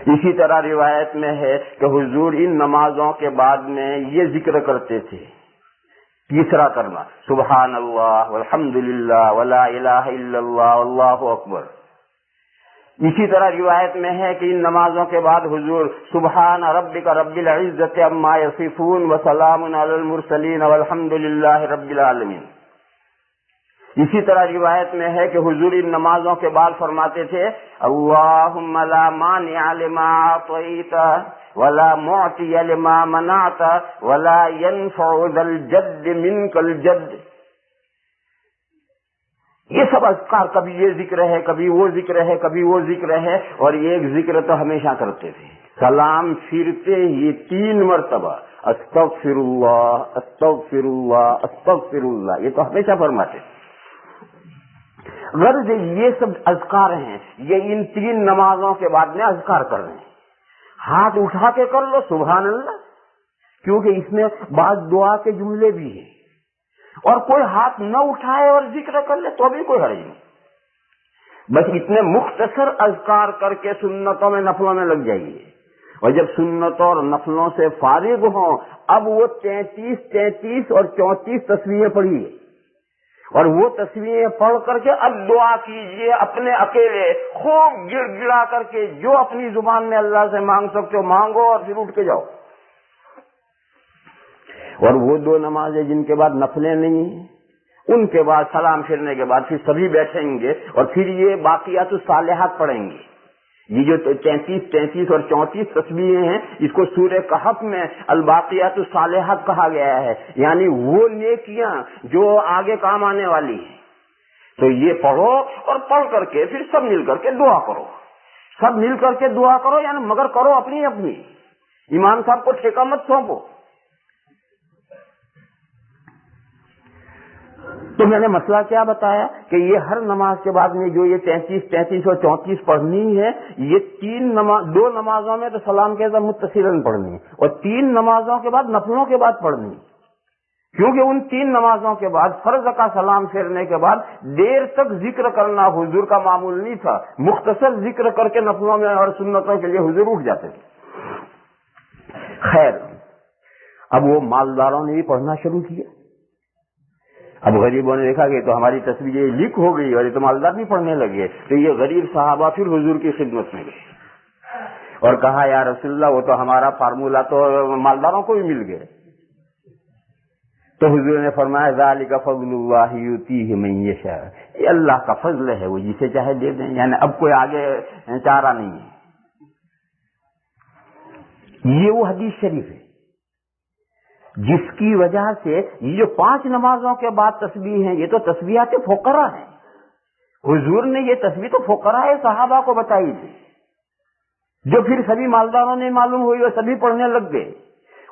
اسی طرح روایت میں ہے کہ حضور ان نمازوں کے بعد میں یہ ذکر کرتے تھے، تیسرا کرنا، سبحان اللہ والحمد للہ ولا الہ الا اللہ واللہ اکبر۔ اسی طرح روایت میں ہے کہ ان نمازوں کے بعد حضور سبحان ربک رب العزت عما یصفون وسلام علی المرسلین والحمد للہ رب العالمین۔ اسی طرح روایت میں ہے کہ حضور ان نمازوں کے بعد فرماتے تھے اللہم لا مانع لما اعطیت ولا معطی لما منعت ولا ينفع ذا الجد منک الجد۔ یہ سب اذکار، کبھی یہ ذکر ہے، کبھی وہ ذکر ہے، کبھی وہ ذکر ہے، اور ایک ذکر تو ہمیشہ کرتے تھے، سلام پھرتے یہ 3 مرتبہ استغفر اللہ استغفر اللہ استغفر اللہ، یہ تو ہمیشہ فرماتے تھے۔ غرض یہ سب اذکار ہیں، یہ ان 3 نمازوں کے بعد میں اذکار کر رہے ہیں۔ ہاتھ اٹھا کے کر لو سبحان اللہ، کیونکہ اس میں بعض دعا کے جملے بھی ہیں، اور کوئی ہاتھ نہ اٹھائے اور ذکر کر لے تو بھی کوئی حرج نہیں، بس اتنے مختصر اذکار کر کے سنتوں میں نفلوں میں لگ جائیے، اور جب سنتوں اور نفلوں سے فارغ ہوں اب وہ 33 اور 34 تسبیحیں پڑھیے، اور وہ تسبیحیں پڑھ کر کے اب دعا کیجیے اپنے اکیلے، خوب گڑ گڑا کر کے جو اپنی زبان میں اللہ سے مانگ سکتے ہو مانگو، اور پھر اٹھ کے جاؤ۔ اور وہ 2 نمازیں جن کے بعد نفلیں نہیں ہیں، ان کے بعد سلام پھرنے کے بعد پھر سبھی بیٹھیں گے اور پھر یہ باقیات الصالحات پڑھیں گے۔ یہ جو 33 اور 34 تسبیحیں ہیں، اس کو سورہ کہف میں الباقیات الصالحات کہا گیا ہے، یعنی وہ نیکیاں جو آگے کام آنے والی ہیں۔ تو یہ پڑھو، اور پڑھ کر کے پھر سب مل کر کے دعا کرو، سب مل کر کے دعا کرو، یعنی مگر کرو اپنی اپنی، امام صاحب کو ٹھیکہ مت سونپو۔ تو میں نے مسئلہ کیا بتایا کہ یہ ہر نماز کے بعد میں جو یہ 33 اور 34 پڑھنی ہے، یہ 2 نمازوں میں تو سلام کے ساتھ متصلاً پڑھنی، اور 3 نمازوں کے بعد نفلوں کے بعد پڑھنی، کیونکہ ان 3 نمازوں کے بعد فرض کا سلام پھیرنے کے بعد دیر تک ذکر کرنا حضور کا معمول نہیں تھا، مختصر ذکر کر کے نفلوں میں اور سنتوں کے لیے حضور اٹھ جاتے تھے۔ خیر، اب وہ مالداروں نے بھی پڑھنا شروع کیا، اب غریبوں نے دیکھا کہ تو ہماری تصویر لیک ہو گئی اور یہ تو مالدار نہیں پڑھنے لگے، تو یہ غریب صحابہ پھر حضور کی خدمت میں گئے اور کہا یا رسول اللہ وہ تو ہمارا فارمولہ تو مالداروں کو بھی مل گئے۔ تو حضور نے فرمایا ذالک فضل اللہ یؤتیہ من یشاء، یہ اللہ کا فضل ہے، وہ جسے چاہے دے دیں، یعنی اب کوئی آگے چارہ نہیں ہے۔ یہ وہ حدیث شریف ہے جس کی وجہ سے یہ جو 5 نمازوں کے بعد تسبیح ہیں، یہ تو تسبیحات فقراء ہیں، حضور نے یہ تسبیح تو فقراء صحابہ کو بتائی تھی، جو پھر سبھی مالداروں نے معلوم ہوئی اور سبھی پڑھنے لگ گئے۔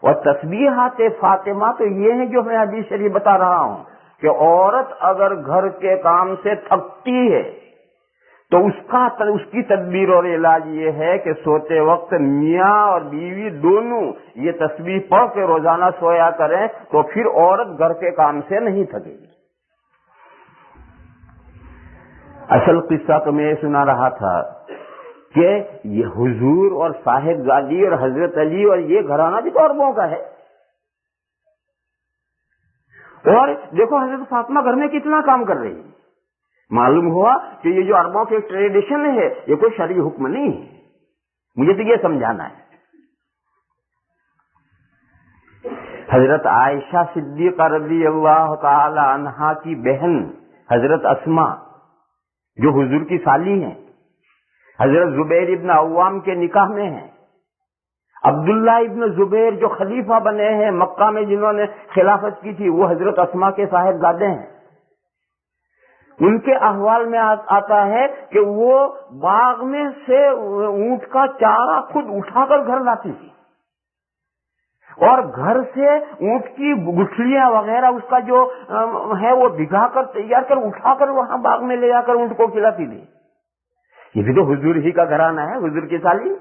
اور تسبیحات فاطمہ تو یہ ہیں جو میں حدیث شریف بتا رہا ہوں کہ عورت اگر گھر کے کام سے تھکتی ہے تو اس کی تدبیر اور علاج یہ ہے کہ سوتے وقت میاں اور بیوی دونوں یہ تسبیح پڑھ کے روزانہ سویا کریں، تو پھر عورت گھر کے کام سے نہیں تھکے گی۔ اصل قصہ تو میں یہ سنا رہا تھا کہ یہ حضور اور صاحب زادی اور حضرت علی اور یہ گھرانہ بھی تو عربوں کا ہے، اور دیکھو حضرت فاطمہ گھر میں کتنا کام کر رہی ہے۔ معلوم ہوا کہ یہ جو عربوں کے ٹریڈیشن ہے یہ کوئی شرعی حکم نہیں ہے، مجھے تو یہ سمجھانا ہے۔ حضرت عائشہ صدیقہ رضی اللہ تعالی عنہا کی بہن حضرت اسماء جو حضور کی سالی ہیں، حضرت زبیر ابن عوام کے نکاح میں ہیں، عبداللہ ابن زبیر جو خلیفہ بنے ہیں مکہ میں جنہوں نے خلافت کی تھی، وہ حضرت اسماء کے صاحبزادے ہیں۔ ان کے احوال میں آتا ہے کہ وہ باغ میں سے اونٹ کا چارہ خود اٹھا کر گھر لاتی تھی، اور گھر سے اونٹ کی گٹھلیاں وغیرہ اس کا جو ہے وہ بھگا کر تیار کر اٹھا کر وہاں باغ میں لے جا کر اونٹ کو کھلاتی تھی۔ یہ بھی تو حضور ہی کا گھرانہ ہے، حضور کی سالی۔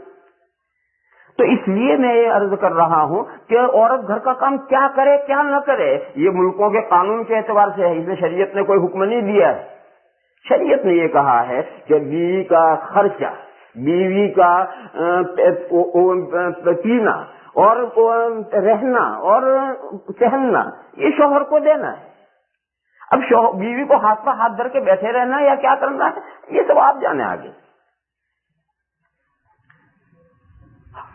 تو اس لیے میں یہ عرض کر رہا ہوں کہ عورت گھر کا کام کیا کرے کیا نہ کرے یہ ملکوں کے قانون کے اعتبار سے ہے، اس میں شریعت نے کوئی حکم نہیں دیا ہے۔ شریعت نے یہ کہا ہے کہ بیوی کا خرچہ بیوی کا پینا اور رہنا اور پہننا یہ شوہر کو دینا ہے. اب بیوی کو ہاتھ پر ہاتھ دھر کے بیٹھے رہنا یا کیا کرنا ہے یہ سب آپ جانے آگے.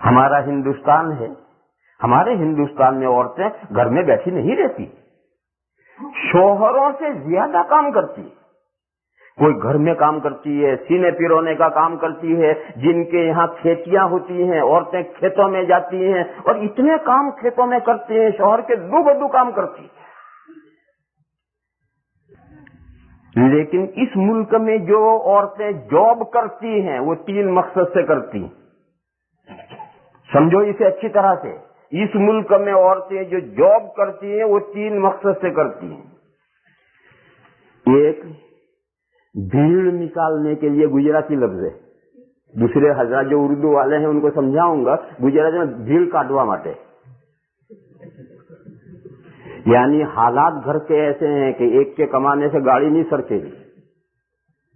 ہمارا ہندوستان ہے, ہمارے ہندوستان میں عورتیں گھر میں بیٹھی نہیں رہتی, شوہروں سے زیادہ کام کرتی. کوئی گھر میں کام کرتی ہے, سینے پیرونے کا کام کرتی ہے, جن کے یہاں کھیتیاں ہوتی ہیں عورتیں کھیتوں میں جاتی ہیں اور اتنے کام کھیتوں میں کرتی ہیں, شوہر کے دو بدو کام کرتی ہیں. لیکن اس ملک میں جو عورتیں جاب کرتی ہیں وہ 3 مقصد سے کرتی ہیں. سمجھو اسے اچھی طرح سے, اس ملک میں عورتیں جو جاب کرتی ہیں وہ 3 مقصد سے کرتی ہیں. ایک, بھیڑ نکالنے کے لیے گجراتی لفظ ہے, دوسرے حضرات جو اردو والے ہیں ان کو سمجھاؤں گا, گجراتی میں بھیڑ کاٹوا ماٹے, یعنی حالات گھر کے ایسے ہیں کہ ایک کے کمانے سے گاڑی نہیں سرکے گی.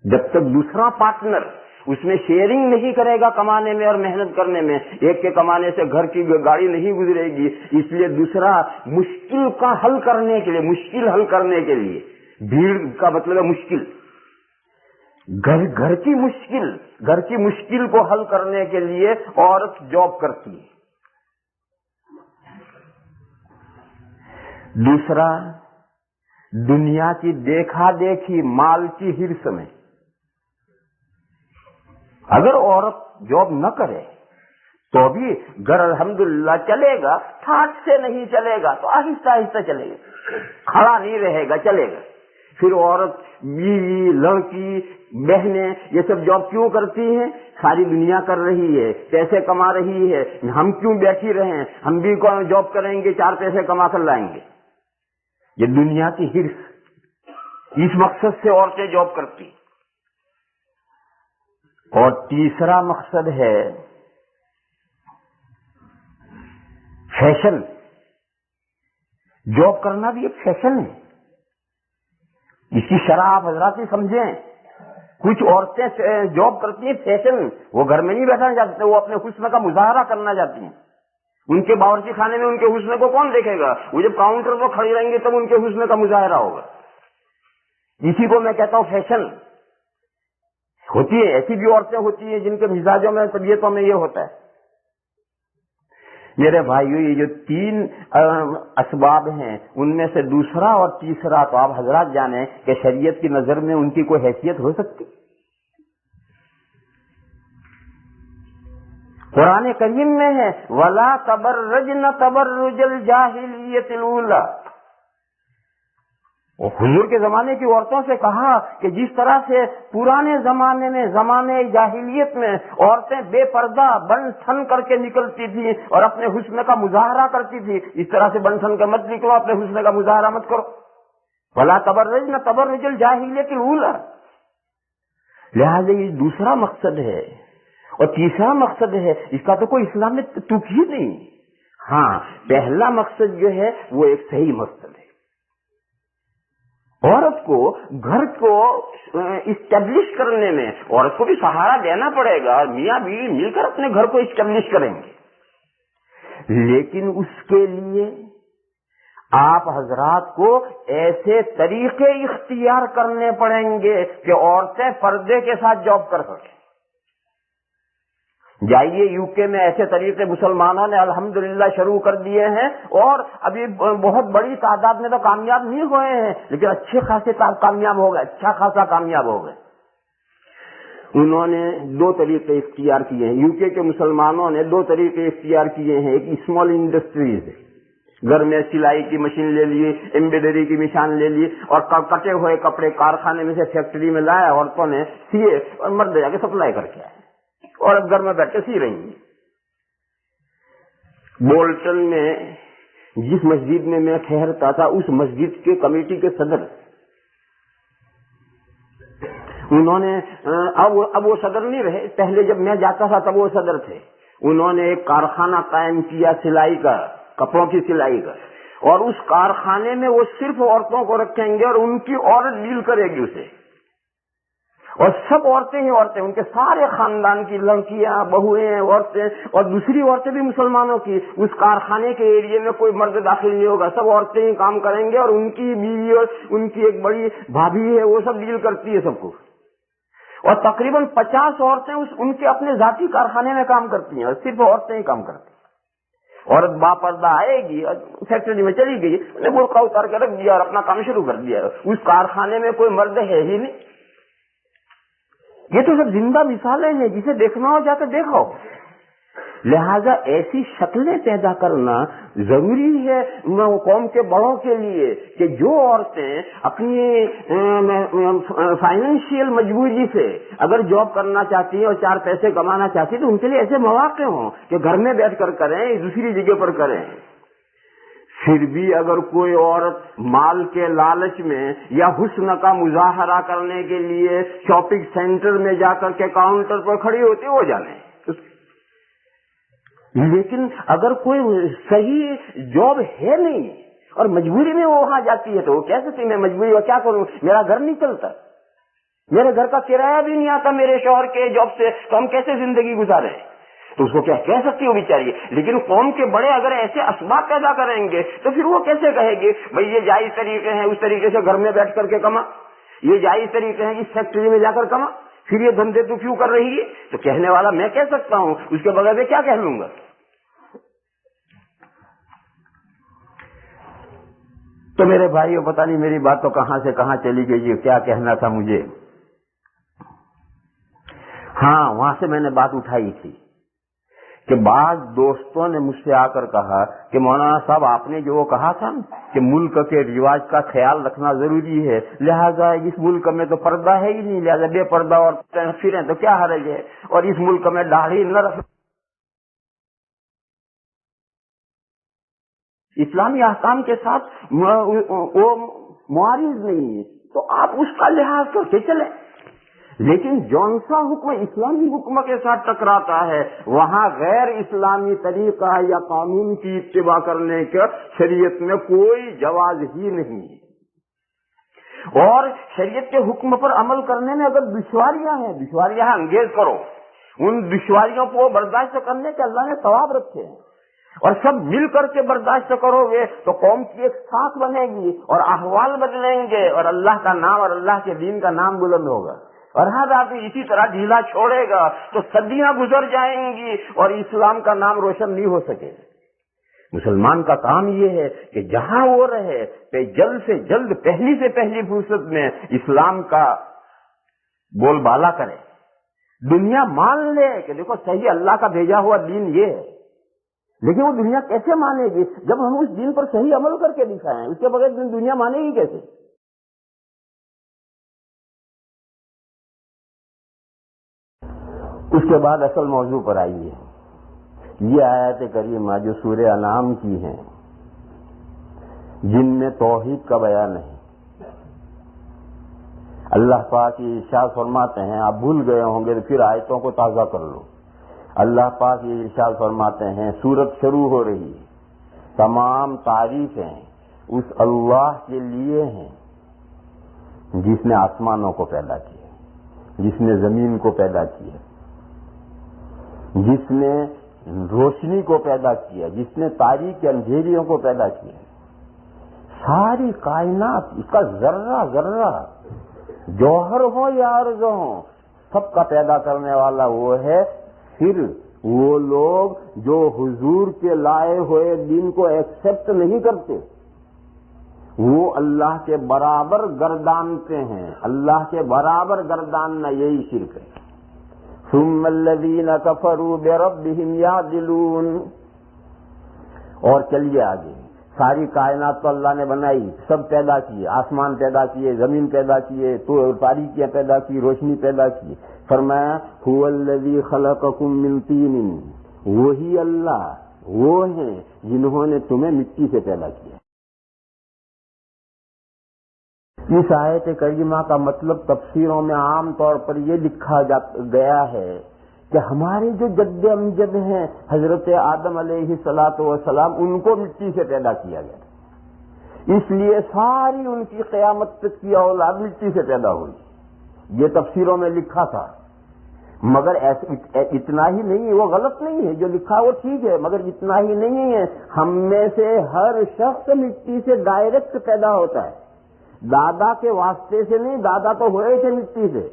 جب تک دوسرا پارٹنر اس میں شیئرنگ نہیں کرے گا کمانے میں اور محنت کرنے میں, ایک کے کمانے سے گھر کی گاڑی نہیں گزرے گی. اس لیے دوسرا مشکل کا حل کرنے کے لیے, مشکل حل کرنے کے لیے, بھیڑ کا مطلب ہے مشکل, گھر کی مشکل کو حل کرنے کے لیے عورت جاب کرتی ہے. دوسرا, دنیا کی دیکھا دیکھی مال کی ہرس میں. اگر عورت جاب نہ کرے تو بھی گھر الحمدللہ چلے گا, ٹھاٹ سے نہیں چلے گا تو آہستہ آہستہ چلے گا, کھڑا نہیں رہے گا, چلے گا. پھر عورت, بیوی, لڑکی, بہنیں یہ سب جاب کیوں کرتی ہیں؟ ساری دنیا کر رہی ہے, پیسے کما رہی ہے, ہم کیوں بیٹھی رہیں, ہم بھی جاب کریں گے, 4 پیسے کما کر لائیں گے. یہ دنیا کی ہرس, اس مقصد سے عورتیں جاب کرتی. اور تیسرا مقصد ہے فیشن. جاب کرنا بھی ایک فیشن ہے, اس کی شرح آپ حضرات ہی سمجھیں. کچھ عورتیں جاب کرتی ہیں فیشن, وہ گھر میں نہیں بیٹھنا چاہتے, وہ اپنے حسن کا مظاہرہ کرنا چاہتی ہیں. ان کے باورچی خانے میں ان کے حسن کو کون دیکھے گا؟ وہ جب کاؤنٹر پر کھڑی رہیں گے تب ان کے حسن کا مظاہرہ ہوگا. اسی کو میں کہتا ہوں فیشن. ہوتی ہے ایسی بھی عورتیں ہوتی ہیں جن کے مزاجوں میں, طبیعتوں میں یہ ہوتا ہے. میرے بھائیو, یہ جو 3 اسباب ہیں ان میں سے دوسرا اور تیسرا تو آپ حضرات جانیں کہ شریعت کی نظر میں ان کی کوئی حیثیت ہو سکتی؟ قرآن کریم میں ہے وَلَا تَبَرَّجْنَ تَبَرُّجَ الْجَاهِلِيَّةِ الْأُولَىٰ. اور حضور کے زمانے کی عورتوں سے کہا کہ جس طرح سے پرانے زمانے میں, زمانے جاہلیت میں عورتیں بے پردہ بن ٹھن کر کے نکلتی تھی اور اپنے حسن کا مظاہرہ کرتی تھی, اس طرح سے بن ٹھن کر مت نکلو, اپنے حسن کا مظاہرہ مت کرو. وَلَا تَبَرَّجْنَ تَبَرُّجَ الْجَاهِلِيَّةِ الْأُولَىٰ. لہٰذا یہ دوسرا مقصد ہے. اور تیسرا مقصد ہے, اس کا تو کوئی اسلام میں تک ہی نہیں. ہاں, پہلا مقصد جو ہے وہ ایک صحیح مقصد ہے. عورت کو گھر کو اسٹیبلش کرنے میں عورت کو بھی سہارا دینا پڑے گا, اور میاں بیوی مل کر اپنے گھر کو اسٹیبلش کریں گے. لیکن اس کے لیے آپ حضرات کو ایسے طریقے اختیار کرنے پڑیں گے کہ عورتیں پردے کے ساتھ جاب کر سکیں. جائیے یو کے میں ایسے طریقے مسلمانوں نے الحمدللہ شروع کر دیے ہیں, اور ابھی بہت بڑی تعداد میں تو کامیاب نہیں ہوئے ہیں, لیکن اچھے خاصے کامیاب ہو گئے, اچھا خاصا کامیاب ہو گئے. انہوں نے 2 طریقے اختیار کیے ہیں. یو کے مسلمانوں نے 2 طریقے اختیار کیے ہیں. ایک اسمال انڈسٹریز, گھر میں سلائی کی مشین لے لی, ایمبرائڈری کی مشین لے لی, اور کٹے ہوئے کپڑے کارخانے میں سے فیکٹری میں لایا, عورتوں نے سیے اور مرد جا کے سپلائی کر کے آئے, اور اب گھر میں بیٹھ کے سی رہی ہیں. بولٹن میں جس مسجد میں میں ٹھہرتا تھا اس مسجد کے کمیٹی کے صدر, انہوں نے اب وہ صدر نہیں رہے, پہلے جب میں جاتا تھا تب وہ صدر تھے. انہوں نے ایک کارخانہ قائم کیا سلائی کا, کپڑوں کی سلائی کا, اور اس کارخانے میں وہ صرف عورتوں کو رکھیں گے اور ان کی عورت ڈیل کرے گی اسے. اور سب عورتیں ہی عورتیں، ان کے سارے خاندان کی لڑکیاں، بہویں، عورتیں، اور دوسری عورتیں بھی مسلمانوں کی، اس کارخانے کے ایریے میں کوئی مرد داخل نہیں ہوگا، سب عورتیں ہی کام کریں گے، اور ان کی بیوی اور ان کی ایک بڑی بھابھی ہے، وہ سب ڈیل کرتی ہے سب کو، اور تقریباً 50 عورتیں ان کے اپنے ذاتی کارخانے میں کام کرتی ہیں، اور صرف عورتیں ہی کام کرتی ہیں۔ عورت باپردہ آئے گی، فیکٹری میں چلی گئی، انہیں برقع اتار کے رکھ دیا اور اپنا کام شروع کر دیا، اس کارخانے میں کوئی مرد ہے ہی نہیں۔ یہ تو سب زندہ مثالیں ہیں، جسے دیکھنا ہو جا کے دیکھو۔ لہذا ایسی شکلیں پیدا کرنا ضروری ہے قوم کے بڑوں کے لیے کہ جو عورتیں اپنی فائنینشیل مجبوری سے اگر جاب کرنا چاہتی ہیں اور 4 پیسے کمانا چاہتی ہیں تو ان کے لیے ایسے مواقع ہوں کہ گھر میں بیٹھ کر کریں، دوسری جگہ پر کریں۔ پھر بھی اگر کوئی عورت مال کے لالچ میں یا حسن کا مظاہرہ کرنے کے لیے شاپنگ سینٹر میں جا کر کے کاؤنٹر پر کھڑی ہوتی ہے، وہ جانے، لیکن اگر کوئی صحیح جاب ہے نہیں اور مجبوری میں وہ وہاں جاتی ہے تو وہ کہہ سکتی میں مجبوری اور کیا کروں، میرا گھر نہیں چلتا، میرے گھر کا کرایہ بھی نہیں آتا میرے شوہر کے جاب سے، تو ہم کیسے زندگی گزاریں؟ تو اس کو کیا کہہ سکتی ہو بیچاری۔ لیکن قوم کے بڑے اگر ایسے اسباب پیدا کریں گے تو پھر وہ کیسے کہے گی بھئی یہ جائز طریقے ہیں، اس طریقے سے گھر میں بیٹھ کر کے کما، یہ جائز طریقے ہیں اس فیکٹری میں جا کر کما، پھر یہ دھندے تو کیوں کر رہی ہے؟ تو کہنے والا میں کہہ سکتا ہوں، اس کے بغیر میں کیا کہہ لوں گا؟ تو میرے بھائیو پتہ نہیں میری بات تو کہاں سے کہاں چلی گئی، یہ کیا کہنا تھا مجھے۔ ہاں، وہاں سے میں نے بات اٹھائی تھی کہ بعض دوستوں نے مجھ سے آ کر کہا کہ مولانا صاحب آپ نے جو وہ کہا تھا کہ ملک کے رواج کا خیال رکھنا ضروری ہے، لہذا اس ملک میں تو پردہ ہے ہی نہیں، لہذا بے پردہ اور پھریں تو کیا حرج ہے، اور اس ملک میں داڑھی نہ رکھ، اسلامی احکام کے ساتھ وہ معارض نہیں ہے، تو آپ اس کا لحاظ کر کے چلیں۔ لیکن جون سا حکم اسلامی حکم کے ساتھ ٹکراتا ہے، وہاں غیر اسلامی طریقہ یا قانون کی اتباع کرنے کا شریعت میں کوئی جواز ہی نہیں ہے۔ اور شریعت کے حکم پر عمل کرنے میں اگر دشواریاں ہیں، دشواریاں انگیز کرو، ان دشواریوں کو برداشت کرنے کے اللہ نے ثواب رکھے ہیں، اور سب مل کر کے برداشت کرو گے تو قوم کی ایک ساکھ بنے گی اور احوال بدلیں گے، اور اللہ کا نام اور اللہ کے دین کا نام بلند ہوگا۔ اور ہر آدمی اسی طرح ڈھیلا چھوڑے گا تو صدیاں گزر جائیں گی اور اسلام کا نام روشن نہیں ہو سکے۔ مسلمان کا کام یہ ہے کہ جہاں وہ رہے کہ جلد سے جلد پہلی سے پہلی فرصت میں اسلام کا بول بالا کرے، دنیا مان لے کہ دیکھو صحیح اللہ کا بھیجا ہوا دین یہ ہے، لیکن وہ دنیا کیسے مانے گی جب ہم اس دین پر صحیح عمل کر کے دکھائیں؟ اس کے بغیر دنیا مانے گی کیسے؟ اس کے بعد اصل موضوع پر آئیے، یہ آیت کریمہ جو سورہ انعام کی ہیں جن میں توحید کا بیان ہے، اللہ پاک یہ ارشاد فرماتے ہیں، آپ بھول گئے ہوں گے تو پھر آیتوں کو تازہ کر لو۔ اللہ پاک یہ ارشاد فرماتے ہیں، سورت شروع ہو رہی ہے، تمام تعریفیں اس اللہ کے لیے ہیں جس نے آسمانوں کو پیدا کیا، جس نے زمین کو پیدا کیا، جس نے روشنی کو پیدا کیا، جس نے تاریک اندھیریوں کو پیدا کیا، ساری کائنات، اس کا ذرہ ذرہ جوہر ہو یا عرض ہو، سب کا پیدا کرنے والا وہ ہے۔ پھر وہ لوگ جو حضور کے لائے ہوئے دین کو ایکسپٹ نہیں کرتے، وہ اللہ کے برابر گردانتے ہیں، اللہ کے برابر گرداننا یہی شرک ہے۔ ثم الذين كفروا بربهم يعدلون، اور چلیے آگے، ساری کائنات تو اللہ نے بنائی، سب پیدا کیے، آسمان پیدا کیے، زمین پیدا کیے، تو تاریکیاں پیدا کی، روشنی پیدا کی، فرمایا هو الذي خلقكم من طين، وہی اللہ وہ ہیں جنہوں نے تمہیں مٹی سے پیدا کیا۔ اس آیت کریمہ کا مطلب تفسیروں میں عام طور پر یہ لکھا گیا ہے کہ ہمارے جو جد امجد ہیں حضرت آدم علیہ الصلوۃ والسلام، ان کو مٹی سے پیدا کیا گیا، اس لیے ساری ان کی قیامت تک کی اولاد مٹی سے پیدا ہوئی۔ یہ تفسیروں میں لکھا تھا، مگر اتنا ہی نہیں ہے، وہ غلط نہیں ہے، جو لکھا وہ ٹھیک ہے، مگر اتنا ہی نہیں ہے، ہم میں سے ہر شخص مٹی سے ڈائریکٹ پیدا ہوتا ہے، دادا کے واسطے سے نہیں، دادا تو ہوئے تھے مٹی سے،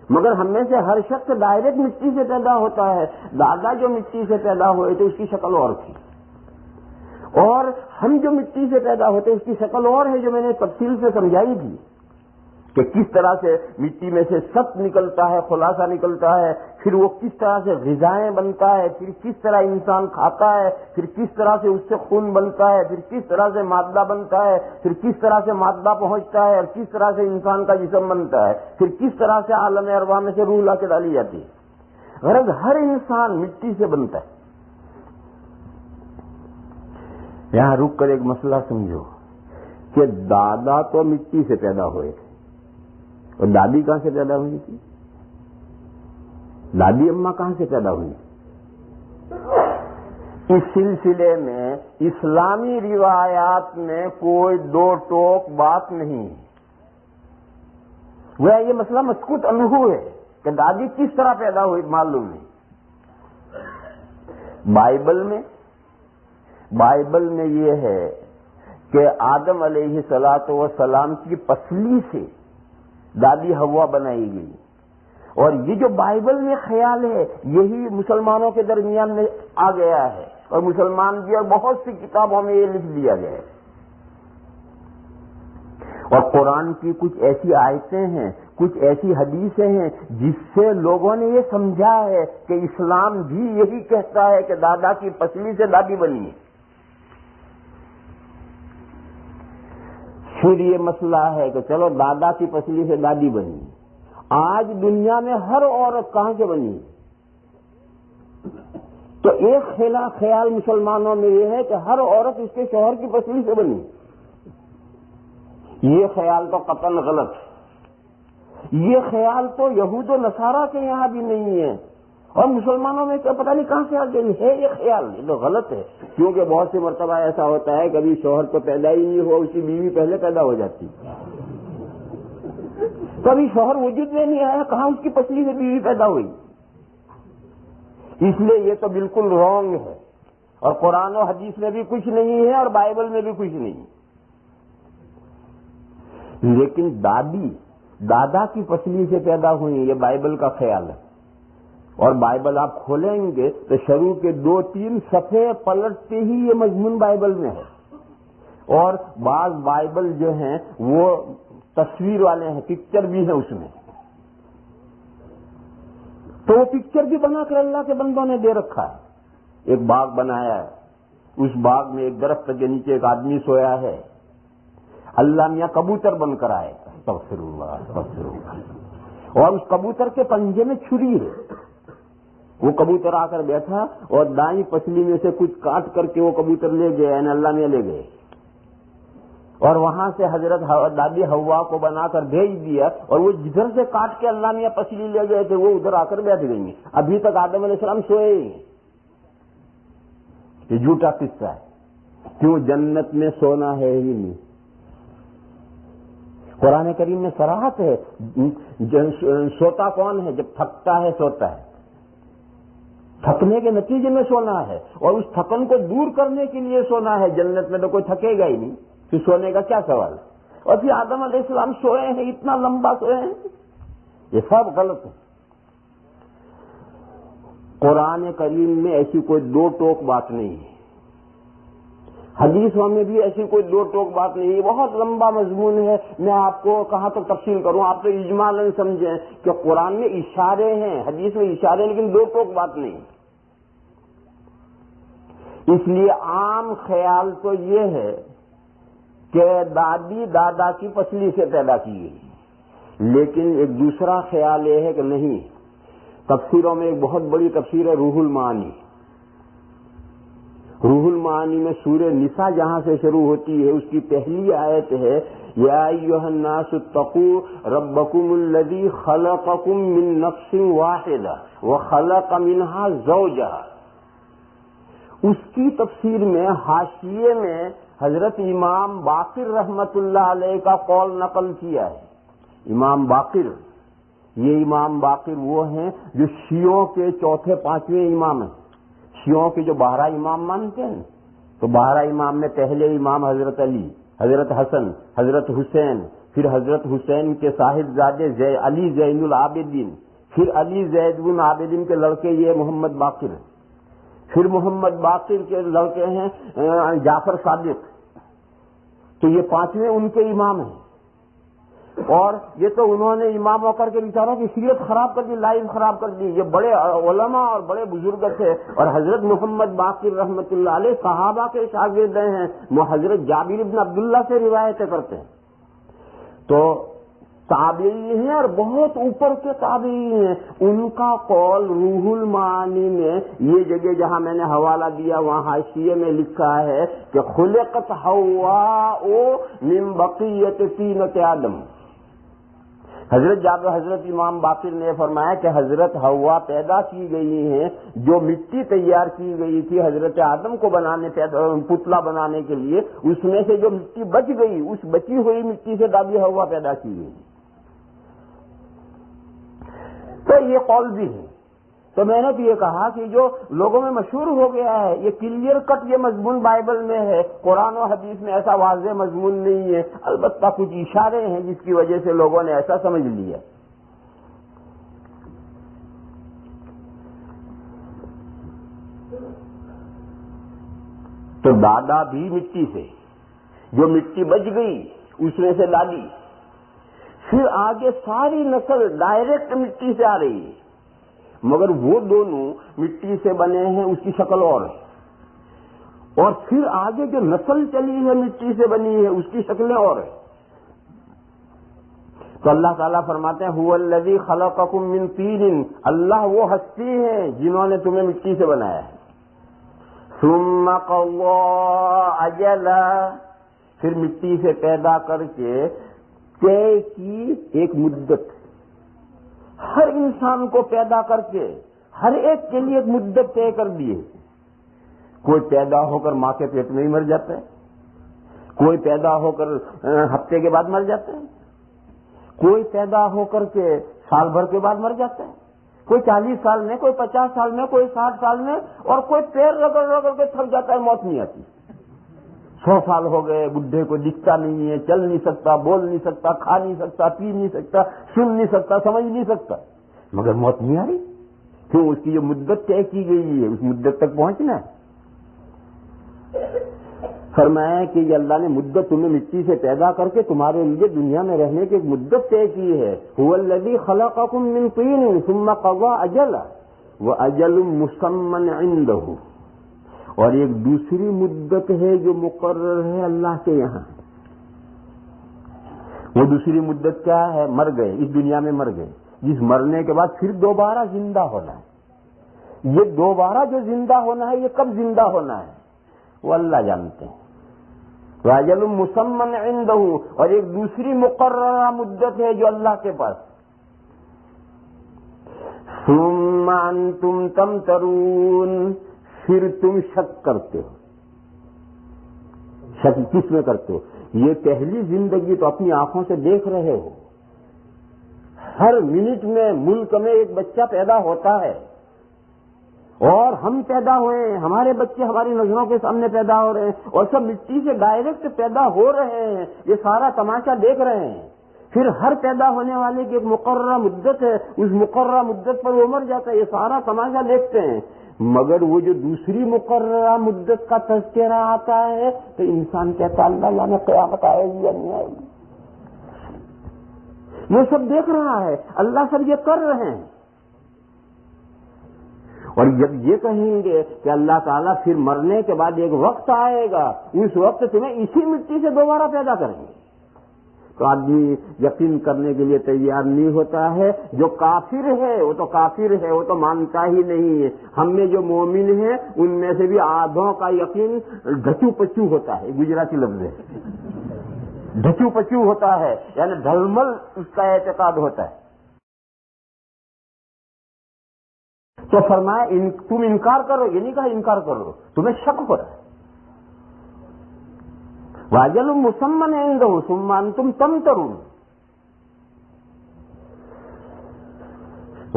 مگر ہم میں سے ہر شخص ڈائریکٹ مٹی سے پیدا ہوتا ہے۔ دادا جو مٹی سے پیدا ہوئے تھے اس کی شکل اور تھی، اور ہم جو مٹی سے پیدا ہوتے اس کی شکل اور ہے، جو میں نے تفصیل سے سمجھائی تھی کہ کس طرح سے مٹی میں سے ست نکلتا ہے، خلاصہ نکلتا ہے، پھر وہ کس طرح سے غذائیں بنتا ہے، پھر کس طرح انسان کھاتا ہے، پھر کس طرح سے اس سے خون بنتا ہے، پھر کس طرح سے مادہ بنتا ہے، پھر کس طرح سے مادہ پہنچتا ہے، اور کس طرح سے انسان کا جسم بنتا ہے، پھر کس طرح سے عالم ارواح میں سے روح لا کے ڈالی جاتی ہے۔ غرض ہر انسان مٹی سے بنتا ہے۔ یہاں رک کر ایک مسئلہ سمجھو کہ دادا تو مٹی سے پیدا ہوئے تھے، اور دادی کہاں سے پیدا ہوئی تھی؟ دادی اماں کہاں سے پیدا ہوئی؟ اس سلسلے میں اسلامی روایات میں کوئی دو ٹوک بات نہیں ہے۔ وہ یہ مسئلہ مسکوت عنہ ہے کہ دادی کس طرح پیدا ہوئی، معلوم نہیں۔ بائبل میں یہ ہے کہ آدم علیہ الصلوۃ والسلام کی پسلی سے دادی حوا بنائی گئی، اور یہ جو بائبل میں خیال ہے یہی مسلمانوں کے درمیان میں آ گیا ہے، اور مسلمان بھی اور بہت سی کتابوں میں یہ لکھ دیا گیا ہے۔ اور قرآن کی کچھ ایسی آیتیں ہیں، کچھ ایسی حدیثیں ہیں جس سے لوگوں نے یہ سمجھا ہے کہ اسلام بھی یہی کہتا ہے کہ دادا کی پسلی سے دادی بنی ہے۔ پھر یہ مسئلہ ہے کہ چلو دادا کی پسلی سے دادی بنی، آج دنیا میں ہر عورت کہاں سے بنی؟ تو ایک خیال مسلمانوں میں یہ ہے کہ ہر عورت اس کے شوہر کی پسلی سے بنی۔ یہ خیال تو قطعاً غلط ہے۔ یہ خیال تو یہود و نصارہ کے یہاں بھی نہیں ہے، اور مسلمانوں میں پتہ نہیں کہاں سے آ گئی ہے یہ خیال۔ یہ تو غلط ہے، کیونکہ بہت سی مرتبہ ایسا ہوتا ہے کبھی شوہر تو پیدا ہی نہیں ہوا، اس کی بیوی پہلے پیدا ہو جاتی، کبھی شوہر وجود میں نہیں آیا، کہاں اس کی پسلی سے بیوی پیدا ہوئی۔ اس لیے یہ تو بالکل رانگ ہے، اور قرآن و حدیث میں بھی کچھ نہیں ہے، اور بائبل میں بھی کچھ نہیں۔ لیکن دادا کی پسلی سے پیدا ہوئی، یہ بائبل کا خیال ہے، اور بائبل آپ کھولیں گے تو شروع کے 2-3 صفحے پلٹتے ہی یہ مضمون بائبل میں ہے، اور بعض بائبل جو ہیں وہ تصویر والے ہیں، پکچر بھی ہے اس میں، تو وہ پکچر بھی بنا کر اللہ کے بندوں نے دے رکھا ہے۔ ایک باغ بنایا ہے، اس باغ میں ایک درخت کے نیچے ایک آدمی سویا ہے، اللہ میاں کبوتر بن کر آئے، استغفر اللہ استغفر اللہ، اور اس کبوتر کے پنجے میں چھری ہے۔ وہ کبوتر آ کر بیٹھا اور دائیں پسلی میں سے کچھ کاٹ کر کے وہ کبوتر لے گئے، یعنی اللہ میاں لے گئے، اور وہاں سے حضرت دادی حوا کو بنا کر بھیج دیا، اور وہ جدھر سے کاٹ کے اللہ میاں پسلی لے گئے تھے وہ ادھر آ کر بیٹھ گئی۔ ابھی تک آدم علیہ السلام سوئے ہی۔ یہ جھوٹا قصہ ہے، کیوں؟ جنت میں سونا ہے ہی نہیں۔ قرآن کریم میں صراحت ہے، سوتا کون ہے؟ جب تھکتا ہے سوتا ہے، تھکنے کے نتیجے میں سونا ہے، اور اس تھکن کو دور کرنے کے لیے سونا ہے۔ جنت میں تو کوئی تھکے گا ہی نہیں، پھر سونے کا کیا سوال ہے؟ اور پھر آدم علیہ السلام سوئے ہیں، اتنا لمبا سوئے ہیں، یہ سب غلط ہے۔ قرآن کریم میں ایسی کوئی دو ٹوک بات نہیں ہے، حدیثوں میں بھی ایسی کوئی دو ٹوک بات نہیں ہے، بہت لمبا مضمون ہے، میں آپ کو کہاں تک تفصیل کروں؟ آپ تو اجمالاً سمجھیں کہ قرآن میں اشارے ہیں، حدیث میں اشارے، لیکن دو ٹوک بات نہیں۔ اس لیے عام خیال تو یہ ہے کہ دادی دادا کی پسلی سے پیدا کی گئی، لیکن ایک دوسرا خیال یہ ہے کہ نہیں۔ تفسیروں میں ایک بہت بڑی تفسیر ہے روح المعانی۔ روح المعانی میں سورہ نساء جہاں سے شروع ہوتی ہے، اس کی پہلی آیت ہے یا ایھا الناس اتقوا ربکم الذی خلقکم من نفس واحدہ وخلق منها زوجہا۔ اس کی تفسیر میں حاشیے میں حضرت امام باقر رحمت اللہ علیہ کا قول نقل کیا ہے۔ امام باقر یہ امام باقر وہ ہیں جو شیعوں کے چوتھے پانچویں امام ہیں. شیعوں کے جو 12 امام مانتے ہیں تو 12 امام میں پہلے امام حضرت علی، حضرت حسن، حضرت حسین، پھر حضرت حسین کے صاحبزادے علی زین العابدین، پھر علی زین العابدین کے لڑکے یہ محمد باقر ہیں، پھر محمد باقر کے لڑکے ہیں جعفر صادق. تو یہ پانچویں ان کے امام ہیں. اور یہ تو انہوں نے امام ہو کر کے بیچاروں کی سیرت خراب کر دی، لائف خراب کر دی. یہ بڑے علماء اور بڑے بزرگ تھے. اور حضرت محمد باقر رحمۃ اللہ علیہ صحابہ کے شاگرد ہیں. وہ حضرت جابر بن عبداللہ سے روایتیں کرتے ہیں. تو تابعی ہیں اور بہت اوپر کے تابعی ہیں. ان کا قول روح المعانی میں یہ جگہ جہاں میں نے حوالہ دیا وہاں حاشیے میں لکھا ہے کہ خلقت حواء من بقیت طینۃ آدم. حضرت امام باقر نے فرمایا کہ حضرت حوا پیدا کی گئی ہیں جو مٹی تیار کی گئی تھی حضرت آدم کو پتلا بنانے کے لیے، اس میں سے جو مٹی بچ گئی اس بچی ہوئی مٹی سے دادی حوا پیدا کی گئی. تو یہ قول بھی ہے. تو میں نے تو یہ کہا کہ جو لوگوں میں مشہور ہو گیا ہے یہ کلیئر کٹ یہ مضمون بائبل میں ہے، قرآن و حدیث میں ایسا واضح مضمون نہیں ہے. البتہ کچھ اشارے ہیں جس کی وجہ سے لوگوں نے ایسا سمجھ لیا. تو دادا بھی مٹی سے، جو مٹی بچ گئی اس میں سے دادی، پھر آگے ساری نسل ڈائریکٹ مٹی سے آ رہی ہے. مگر وہ دونوں مٹی سے بنے ہیں، اس کی شکل اور ہے. اور پھر آگے جو نسل چلی ہے مٹی سے بنی ہے اس کی شکلیں اور ہیں. تو اللہ تعالیٰ فرماتے ہیں هو الذی خلقکم من طین، اللہ وہ ہستی ہے جنہوں نے تمہیں مٹی سے بنایا ہے. ثم قضى اجلا، پھر مٹی سے پیدا کر کے طے کی ایک مدت، ہر انسان کو پیدا کر کے ہر ایک کے لیے ایک مدت طے کر دیے. کوئی پیدا ہو کر ماں کے پیٹ میں ہی مر جاتا ہے، کوئی پیدا ہو کر ہفتے کے بعد مر جاتا ہے، کوئی پیدا ہو کر کے سال بھر کے بعد مر جاتا ہے، کوئی 40 سال میں، کوئی 50 سال میں، کوئی 60 سال میں، اور کوئی پیر رگڑ رگڑ کے تھک جاتا ہے، موت نہیں آتی. 100 سال ہو گئے، بڈھے کو دکھتا نہیں ہے، چل نہیں سکتا، بول نہیں سکتا، کھا نہیں سکتا، پی نہیں سکتا، سن نہیں سکتا، سمجھ نہیں سکتا، مگر موت نہیں آ رہی. کیوں؟ اس کی جو مدت طے کی گئی ہے اس مدت تک پہنچنا ہے. فرمایا کہ یہ اللہ نے مدت تمہیں مٹی سے پیدا کر کے تمہارے لیے دنیا میں رہنے کی ایک مدت طے کی ہے. هو الذی خلقکم من طین ثم قضى اجلا واجل مسمى عنده، اور ایک دوسری مدت ہے جو مقرر ہے اللہ کے یہاں. وہ دوسری مدت کیا ہے؟ مر گئے، اس دنیا میں مر گئے، جس مرنے کے بعد پھر دوبارہ زندہ ہونا ہے. یہ دوبارہ جو زندہ ہونا ہے یہ کب زندہ ہونا ہے وہ اللہ جانتے ہیں. واجل مسمى عنده، اور ایک دوسری مقررہ مدت ہے جو اللہ کے پاس. ثم انتم تمترون، پھر تم شک کرتے ہو. شک کس میں کرتے ہو؟ یہ پہلی زندگی تو اپنی آنکھوں سے دیکھ رہے ہو، ہر منٹ میں ملک میں ایک بچہ پیدا ہوتا ہے، اور ہم پیدا ہوئے ہیں، ہمارے بچے ہماری نظروں کے سامنے پیدا ہو رہے ہیں، اور سب مٹی سے ڈائریکٹ پیدا ہو رہے ہیں. یہ سارا تماشا دیکھ رہے ہیں. پھر ہر پیدا ہونے والے کی ایک مقررہ مدت ہے، اس مقررہ مدت پر وہ مر جاتا ہے. یہ سارا تماشا دیکھتے ہیں. مگر وہ جو دوسری مقررہ مدت کا تذکرہ آتا ہے تو انسان کہتا اللہ یعنی قیامت آئے گی یا نہیں آئے گی. یہ سب دیکھ رہا ہے، اللہ سب یہ کر رہے ہیں. اور جب یہ کہیں گے کہ اللہ تعالیٰ پھر مرنے کے بعد ایک وقت آئے گا، اس وقت تمہیں اسی مٹی سے دوبارہ پیدا کریں گے، تو آدمی یقین کرنے کے لیے تیار نہیں ہوتا ہے. جو کافر ہے وہ تو کافر ہے، وہ تو مانتا ہی نہیں ہے. ہم میں جو مومن ہیں ان میں سے بھی آدھوں کا یقین ڈھچو پچو ہوتا ہے، گجراتی لفظ ہے، ڈھچو پچو ہوتا ہے، یعنی ڈھلمل اس کا اعتقاد ہوتا ہے. تو فرمایا تم انکار کرو، یہ نہیں کہا انکار کرو، تمہیں شک ہو رہا ہے. واجل مسمى عنده ثم انتم تمترون.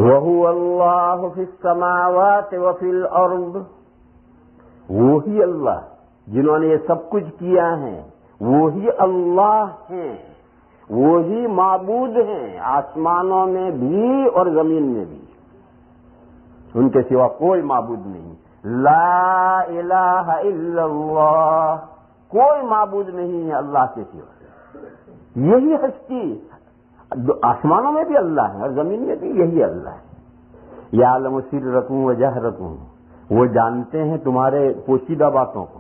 وَهُوَ اللَّهُ فِي السَّمَاوَاتِ وَفِي الْأَرْضِ، وہی اللہ جنہوں نے یہ سب کچھ کیا ہے، وہی اللہ ہیں، وہی معبود ہیں، آسمانوں میں بھی اور زمین میں بھی، ان کے سوا کوئی معبود نہیں۔ لا الہ الا اللہ، کوئی معبود نہیں ہے اللہ کے سوا، یہی ہستی، آسمانوں میں بھی اللہ ہے اور زمین میں بھی یہی اللہ ہے۔ یعلم سرکم و جہرکم، وہ جانتے ہیں تمہارے پوشیدہ باتوں کو،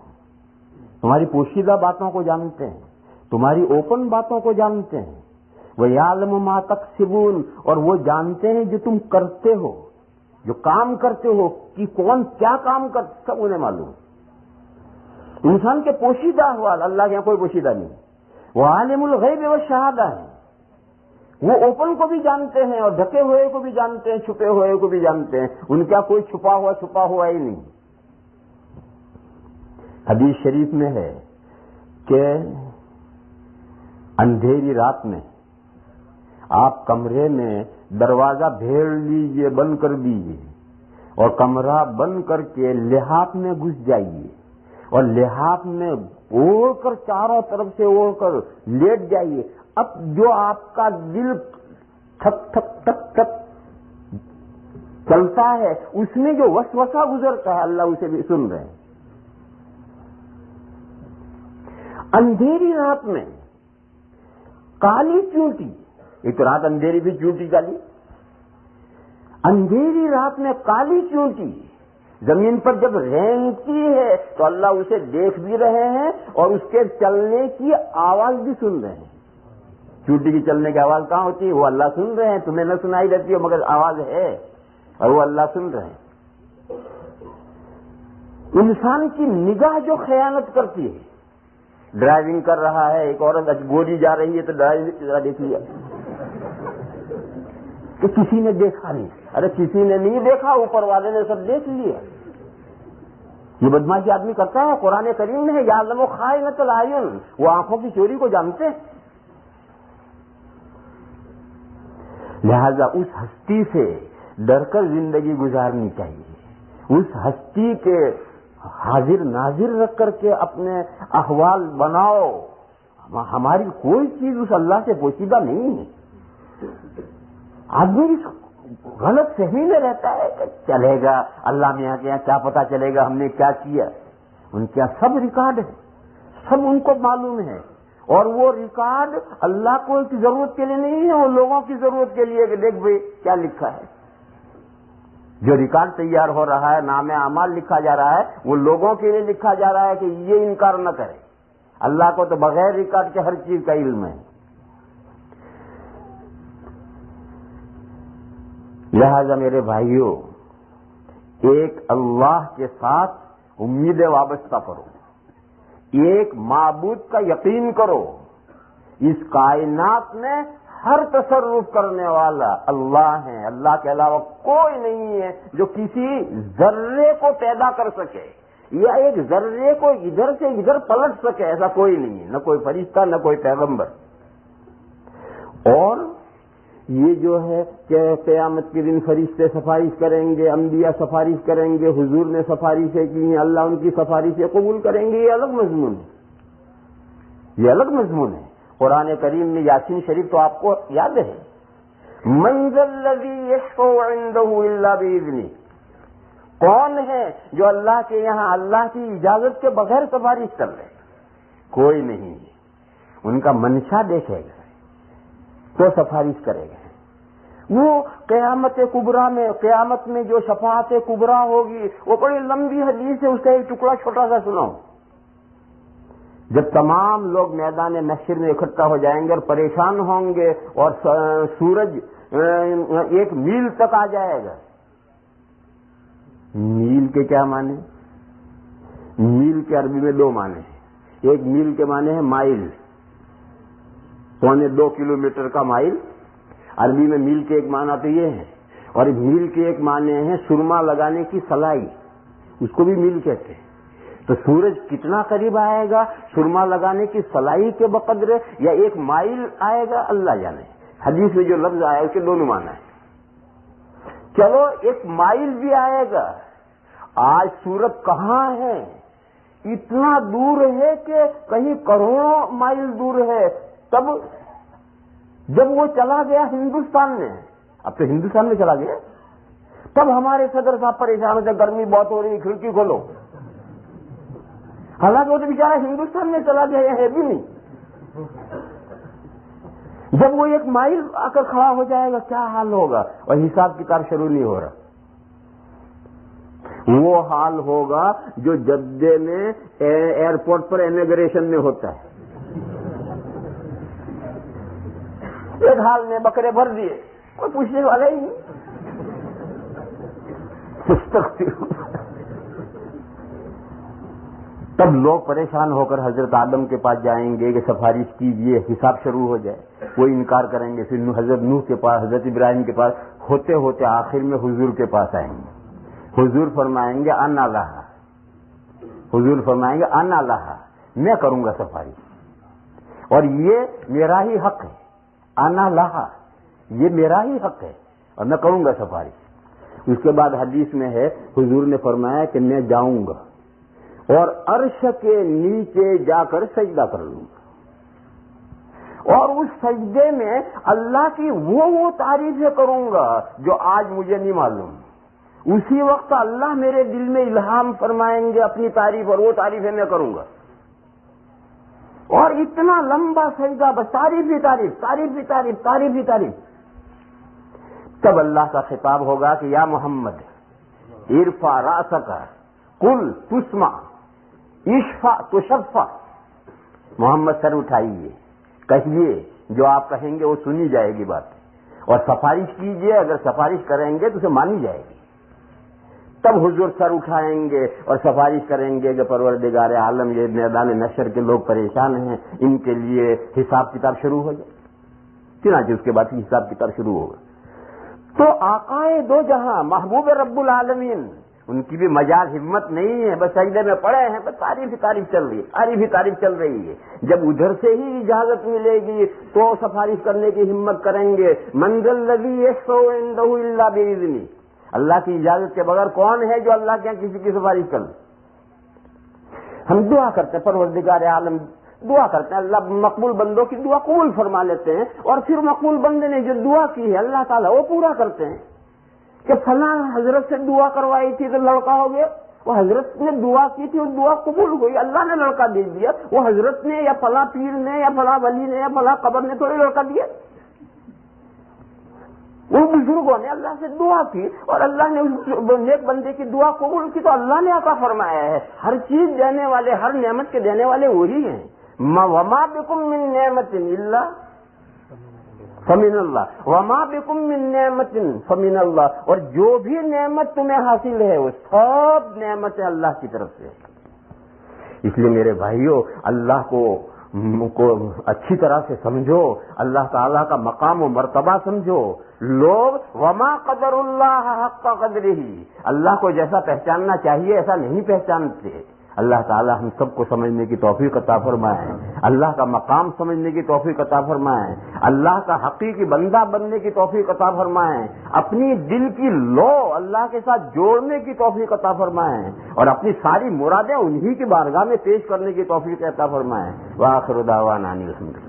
تمہاری پوشیدہ باتوں کو جانتے ہیں، تمہاری اوپن باتوں کو جانتے ہیں۔ وَيَعْلَمُ مَا تَكْسِبُونَ، اور وہ جانتے ہیں جو تم کرتے ہو، جو کام کرتے ہو، کہ کون کیا کام کرتے، سب انہیں معلوم۔ انسان کے پوشیدہ احوال، اللہ کے یہاں کوئی پوشیدہ نہیں۔ وہ عالم الغیب والشہادہ ہے، وہ اوپن کو بھی جانتے ہیں اور ڈھکے ہوئے کو بھی جانتے ہیں، چھپے ہوئے کو بھی جانتے ہیں، ان کا کوئی چھپا ہوا ہی نہیں۔ حدیث شریف میں ہے کہ اندھیری رات میں آپ کمرے میں دروازہ بھیڑ لیجئے، بند کر دیجئے، اور کمرہ بند کر کے لحاف میں گھس جائیے، اور لحاف میں اوڑھ کر چاروں طرف سے اوڑھ کر لیٹ جائیے۔ اب جو آپ کا دل ٹھک ٹھک ٹھک ٹھک چلتا ہے، اس میں جو وسوسہ گزرتا ہے، اللہ اسے بھی سن رہے ہیں۔ اندھیری رات میں کالی چونٹی، ایک رات اندھیری بھی چونٹی کالی، اندھیری رات میں کالی چونٹی زمین پر جب رینگتی ہے تو اللہ اسے دیکھ بھی رہے ہیں اور اس کے چلنے کی آواز بھی سن رہے ہیں۔ چونٹی کی چلنے کی آواز کہاں ہوتی ہے؟ وہ اللہ سن رہے ہیں، تمہیں نہ سنائی دیتی ہے مگر آواز ہے، اور وہ اللہ سن رہے ہیں۔ انسان کی نگاہ جو خیانت کرتی ہے، ڈرائیونگ کر رہا ہے، ایک عورت گوری جا رہی ہے تو ڈرائیونگ دیکھ لیا کہ کسی نے دیکھا نہیں، ارے کسی نے نہیں دیکھا، اوپر والے نے سب دیکھ لیا۔ یہ بدماشی آدمی کرتا ہے، قرآن کریم میں ہے یعلم خائنۃ الاعین، وہ آنکھوں کی چوری کو جانتے ہیں۔ لہذا اس ہستی سے ڈر کر زندگی گزارنی چاہیے، اس ہستی کے حاضر ناظر رکھ کر کے اپنے احوال بناؤ۔ ہماری کوئی چیز اس اللہ سے پوشیدہ نہیں ہے۔ آدمی غلط فہمی میں رہتا ہے کہ چلے گا اللہ میں کے یہاں کیا پتا چلے گا ہم نے کیا کیا، ان کا سب ریکارڈ ہے، سب ان کو معلوم ہے، اور وہ ریکارڈ اللہ کو کی ضرورت کے لیے نہیں ہے، وہ لوگوں کی ضرورت کے لیے کہ دیکھ بھائی کیا لکھا ہے۔ جو ریکارڈ تیار ہو رہا ہے، نام اعمال لکھا جا رہا ہے، وہ لوگوں کے لیے لکھا جا رہا ہے کہ یہ انکار نہ کرے۔ اللہ کو تو بغیر ریکارڈ کے ہر چیز کا علم ہے۔ لہذا میرے بھائیوں، ایک اللہ کے ساتھ امید وابستہ کرو، ایک معبود کا یقین کرو، اس کائنات میں ہر تصرف کرنے والا اللہ ہے، اللہ کے علاوہ کوئی نہیں ہے جو کسی ذرے کو پیدا کر سکے یا ایک ذرے کو ادھر سے ادھر پلٹ سکے، ایسا کوئی نہیں ہے، نہ کوئی فرشتہ نہ کوئی پیغمبر۔ اور یہ جو ہے کہ قیامت کے دن فرشتے سفارش کریں گے، انبیاء سفارش کریں گے، حضور نے سفارشیں کی ہیں، اللہ ان کی سفارشیں قبول کریں گے، یہ الگ مضمون ہے، یہ الگ مضمون ہے۔ قرآن کریم میں یاسین شریف تو آپ کو یاد ہے، من ذا الذی یشفع عندہ الا باذنہ، کون ہے جو اللہ کے یہاں اللہ کی اجازت کے بغیر سفارش کر رہے؟ کوئی نہیں ہے۔ ان کا منشا دیکھے گا تو سفارش کرے گا۔ وہ قیامت کبریٰ میں، قیامت میں جو شفاعت کبریٰ ہوگی، وہ بڑی لمبی حدیث ہے، اس کا ایک ٹکڑا چھوٹا سا سناؤ۔ جب تمام لوگ میدان محشر میں اکٹھا ہو جائیں گے اور پریشان ہوں گے اور سورج 1 میل تک آ جائے گا۔ میل کے کیا معنی؟ میل کے عربی میں 2 معنی ہیں۔ ایک میل کے معنی ہے مائل، 2.25 کلومیٹر کا مائل، عربی میں میل کے ایک معنی تو یہ ہے، اور میل کے ایک معنی ہے سرما لگانے کی سلائی، اس کو بھی میل کہتے ہیں۔ تو سورج کتنا قریب آئے گا سرما لگانے کی سلائی کے بقدر، یا 1 مائل آئے گا، اللہ جانے۔ حدیث میں جو لفظ آیا اس کے 2 معنی ہیں۔ چلو 1 مائل بھی آئے گا. آج سورت کہاں ہے؟ اتنا دور ہے کہ کہیں کروڑوں مائل دور ہے. تب جب وہ چلا گیا ہندوستان میں، اب تو ہندوستان میں چلا گیا، تب ہمارے صدر صاحب پریشان ہوتے، گرمی بہت ہو رہی، کھڑکی کھولو. حالانکہ وہ تو بیچارہ ہندوستان میں چلا گیا، ہے بھی نہیں. جب وہ 1 مائل آ کر کھڑا ہو جائے گا کیا حال ہوگا؟ اور حساب کتاب شروع نہیں ہو رہا. وہ حال ہوگا جو جدے میں ایئرپورٹ پر امیگریشن میں ہوتا ہے. ایک حال میں بکرے بھر دیے، کوئی پوچھنے والا ہی نہیں. تب لوگ پریشان ہو کر حضرت آدم کے پاس جائیں گے کہ سفارش کیجئے، حساب شروع ہو جائے. وہ انکار کریں گے. پھر حضرت نوح کے پاس، حضرت ابراہیم کے پاس، ہوتے ہوتے آخر میں حضور کے پاس آئیں گے. حضور فرمائیں گے انا لہا، حضور فرمائیں گے انا لہا، میں کروں گا سفارش، اور یہ میرا ہی حق ہے. انا لہا، یہ میرا ہی حق ہے اور میں کروں گا سفارش. اس کے بعد حدیث میں ہے حضور نے فرمایا کہ میں جاؤں گا اور عرش کے نیچے جا کر سجدہ کر لوں گا، اور اس سجدے میں اللہ کی وہ تعریفیں کروں گا جو آج مجھے نہیں معلوم. اسی وقت اللہ میرے دل میں الہام فرمائیں گے اپنی تعریف، اور وہ تعریفیں میں کروں گا. اور اتنا لمبا سجدہ، بس تعریف ہی تعریف، تعریف ہی تعریف، تعریف ہی تعریف. تب اللہ کا خطاب ہوگا کہ یا محمد ارفع رأسک قل تسمع اشفع تشفع. محمد سر اٹھائیے، کہیے جو آپ کہیں گے وہ سنی جائے گی بات، اور سفارش کیجئے، اگر سفارش کریں گے تو اسے مانی جائے گی. تب حضور سر اٹھائیں گے اور سفارش کریں گے کہ پروردگار عالم، یہ میدان نشر کے لوگ پریشان ہیں، ان کے لیے حساب کتاب شروع ہو جائے. چنانچہ اس کے بعد حساب کتاب شروع ہوگا. تو آقائے دو جہاں، محبوب رب العالمین، ان کی بھی مجال ہمت نہیں ہے، بس سجدے میں پڑے ہیں، بس تعریف ہی تعریف چل رہی ہے، تعریف ہی تعریف چل رہی ہے. جب ادھر سے ہی اجازت ملے گی تو سفارش کرنے کی ہمت کریں گے. من ذا الذی یشفع عنده الا باذنہ. اللہ کی اجازت کے بغیر کون ہے جو اللہ کے یہاں کسی کی سفارش کر لے؟ ہم دعا کرتے ہیں پروردگار عالم، دعا کرتے ہیں، اللہ مقبول بندوں کی دعا قبول فرما لیتے ہیں، اور پھر مقبول بندے نے جو دعا کی ہے اللہ تعالیٰ وہ پورا کرتے ہیں. کہ فلاں حضرت سے دعا کروائی تھی تو لڑکا ہو گیا، وہ حضرت نے دعا کی تھی، وہ دعا قبول ہوئی، اللہ نے لڑکا دے دیا. وہ حضرت نے یا فلاں پیر نے یا فلاں ولی نے یا فلاں قبر نے تھوڑی لڑکا دیا. وہ بزرگوں نے اللہ سے دعا کی اور اللہ نے اس نیک بندے کی دعا قبول کی تو اللہ نے عطا فرمایا ہے. ہر چیز دینے والے، ہر نعمت کے دینے والے وہی ہیں. وما بکم من نعمت الا فمن اللہ، وما بکم من نعمت فمن اللہ. اور جو بھی نعمت تمہیں حاصل ہے وہ سب نعمت اللہ کی طرف سے. اس لیے میرے بھائیوں، اللہ کو اچھی طرح سے سمجھو، اللہ تعالیٰ کا مقام و مرتبہ سمجھو. لوگ وما قدر اللہ حق قدرہ، اللہ کو جیسا پہچاننا چاہیے ایسا نہیں پہچانتے. اللہ تعالیٰ ہم سب کو سمجھنے کی توفیق عطا فرمائے، اللہ کا مقام سمجھنے کی توفیق عطا فرمائے، اللہ کا حقیقی بندہ بننے کی توفیق عطا فرمائے، اپنی دل کی لو اللہ کے ساتھ جوڑنے کی توفیق عطا فرمائے، اور اپنی ساری مرادیں انہی کی بارگاہ میں پیش کرنے کی توفیق عطا فرمائے. وآخر دعوانا ان الحمدللہ.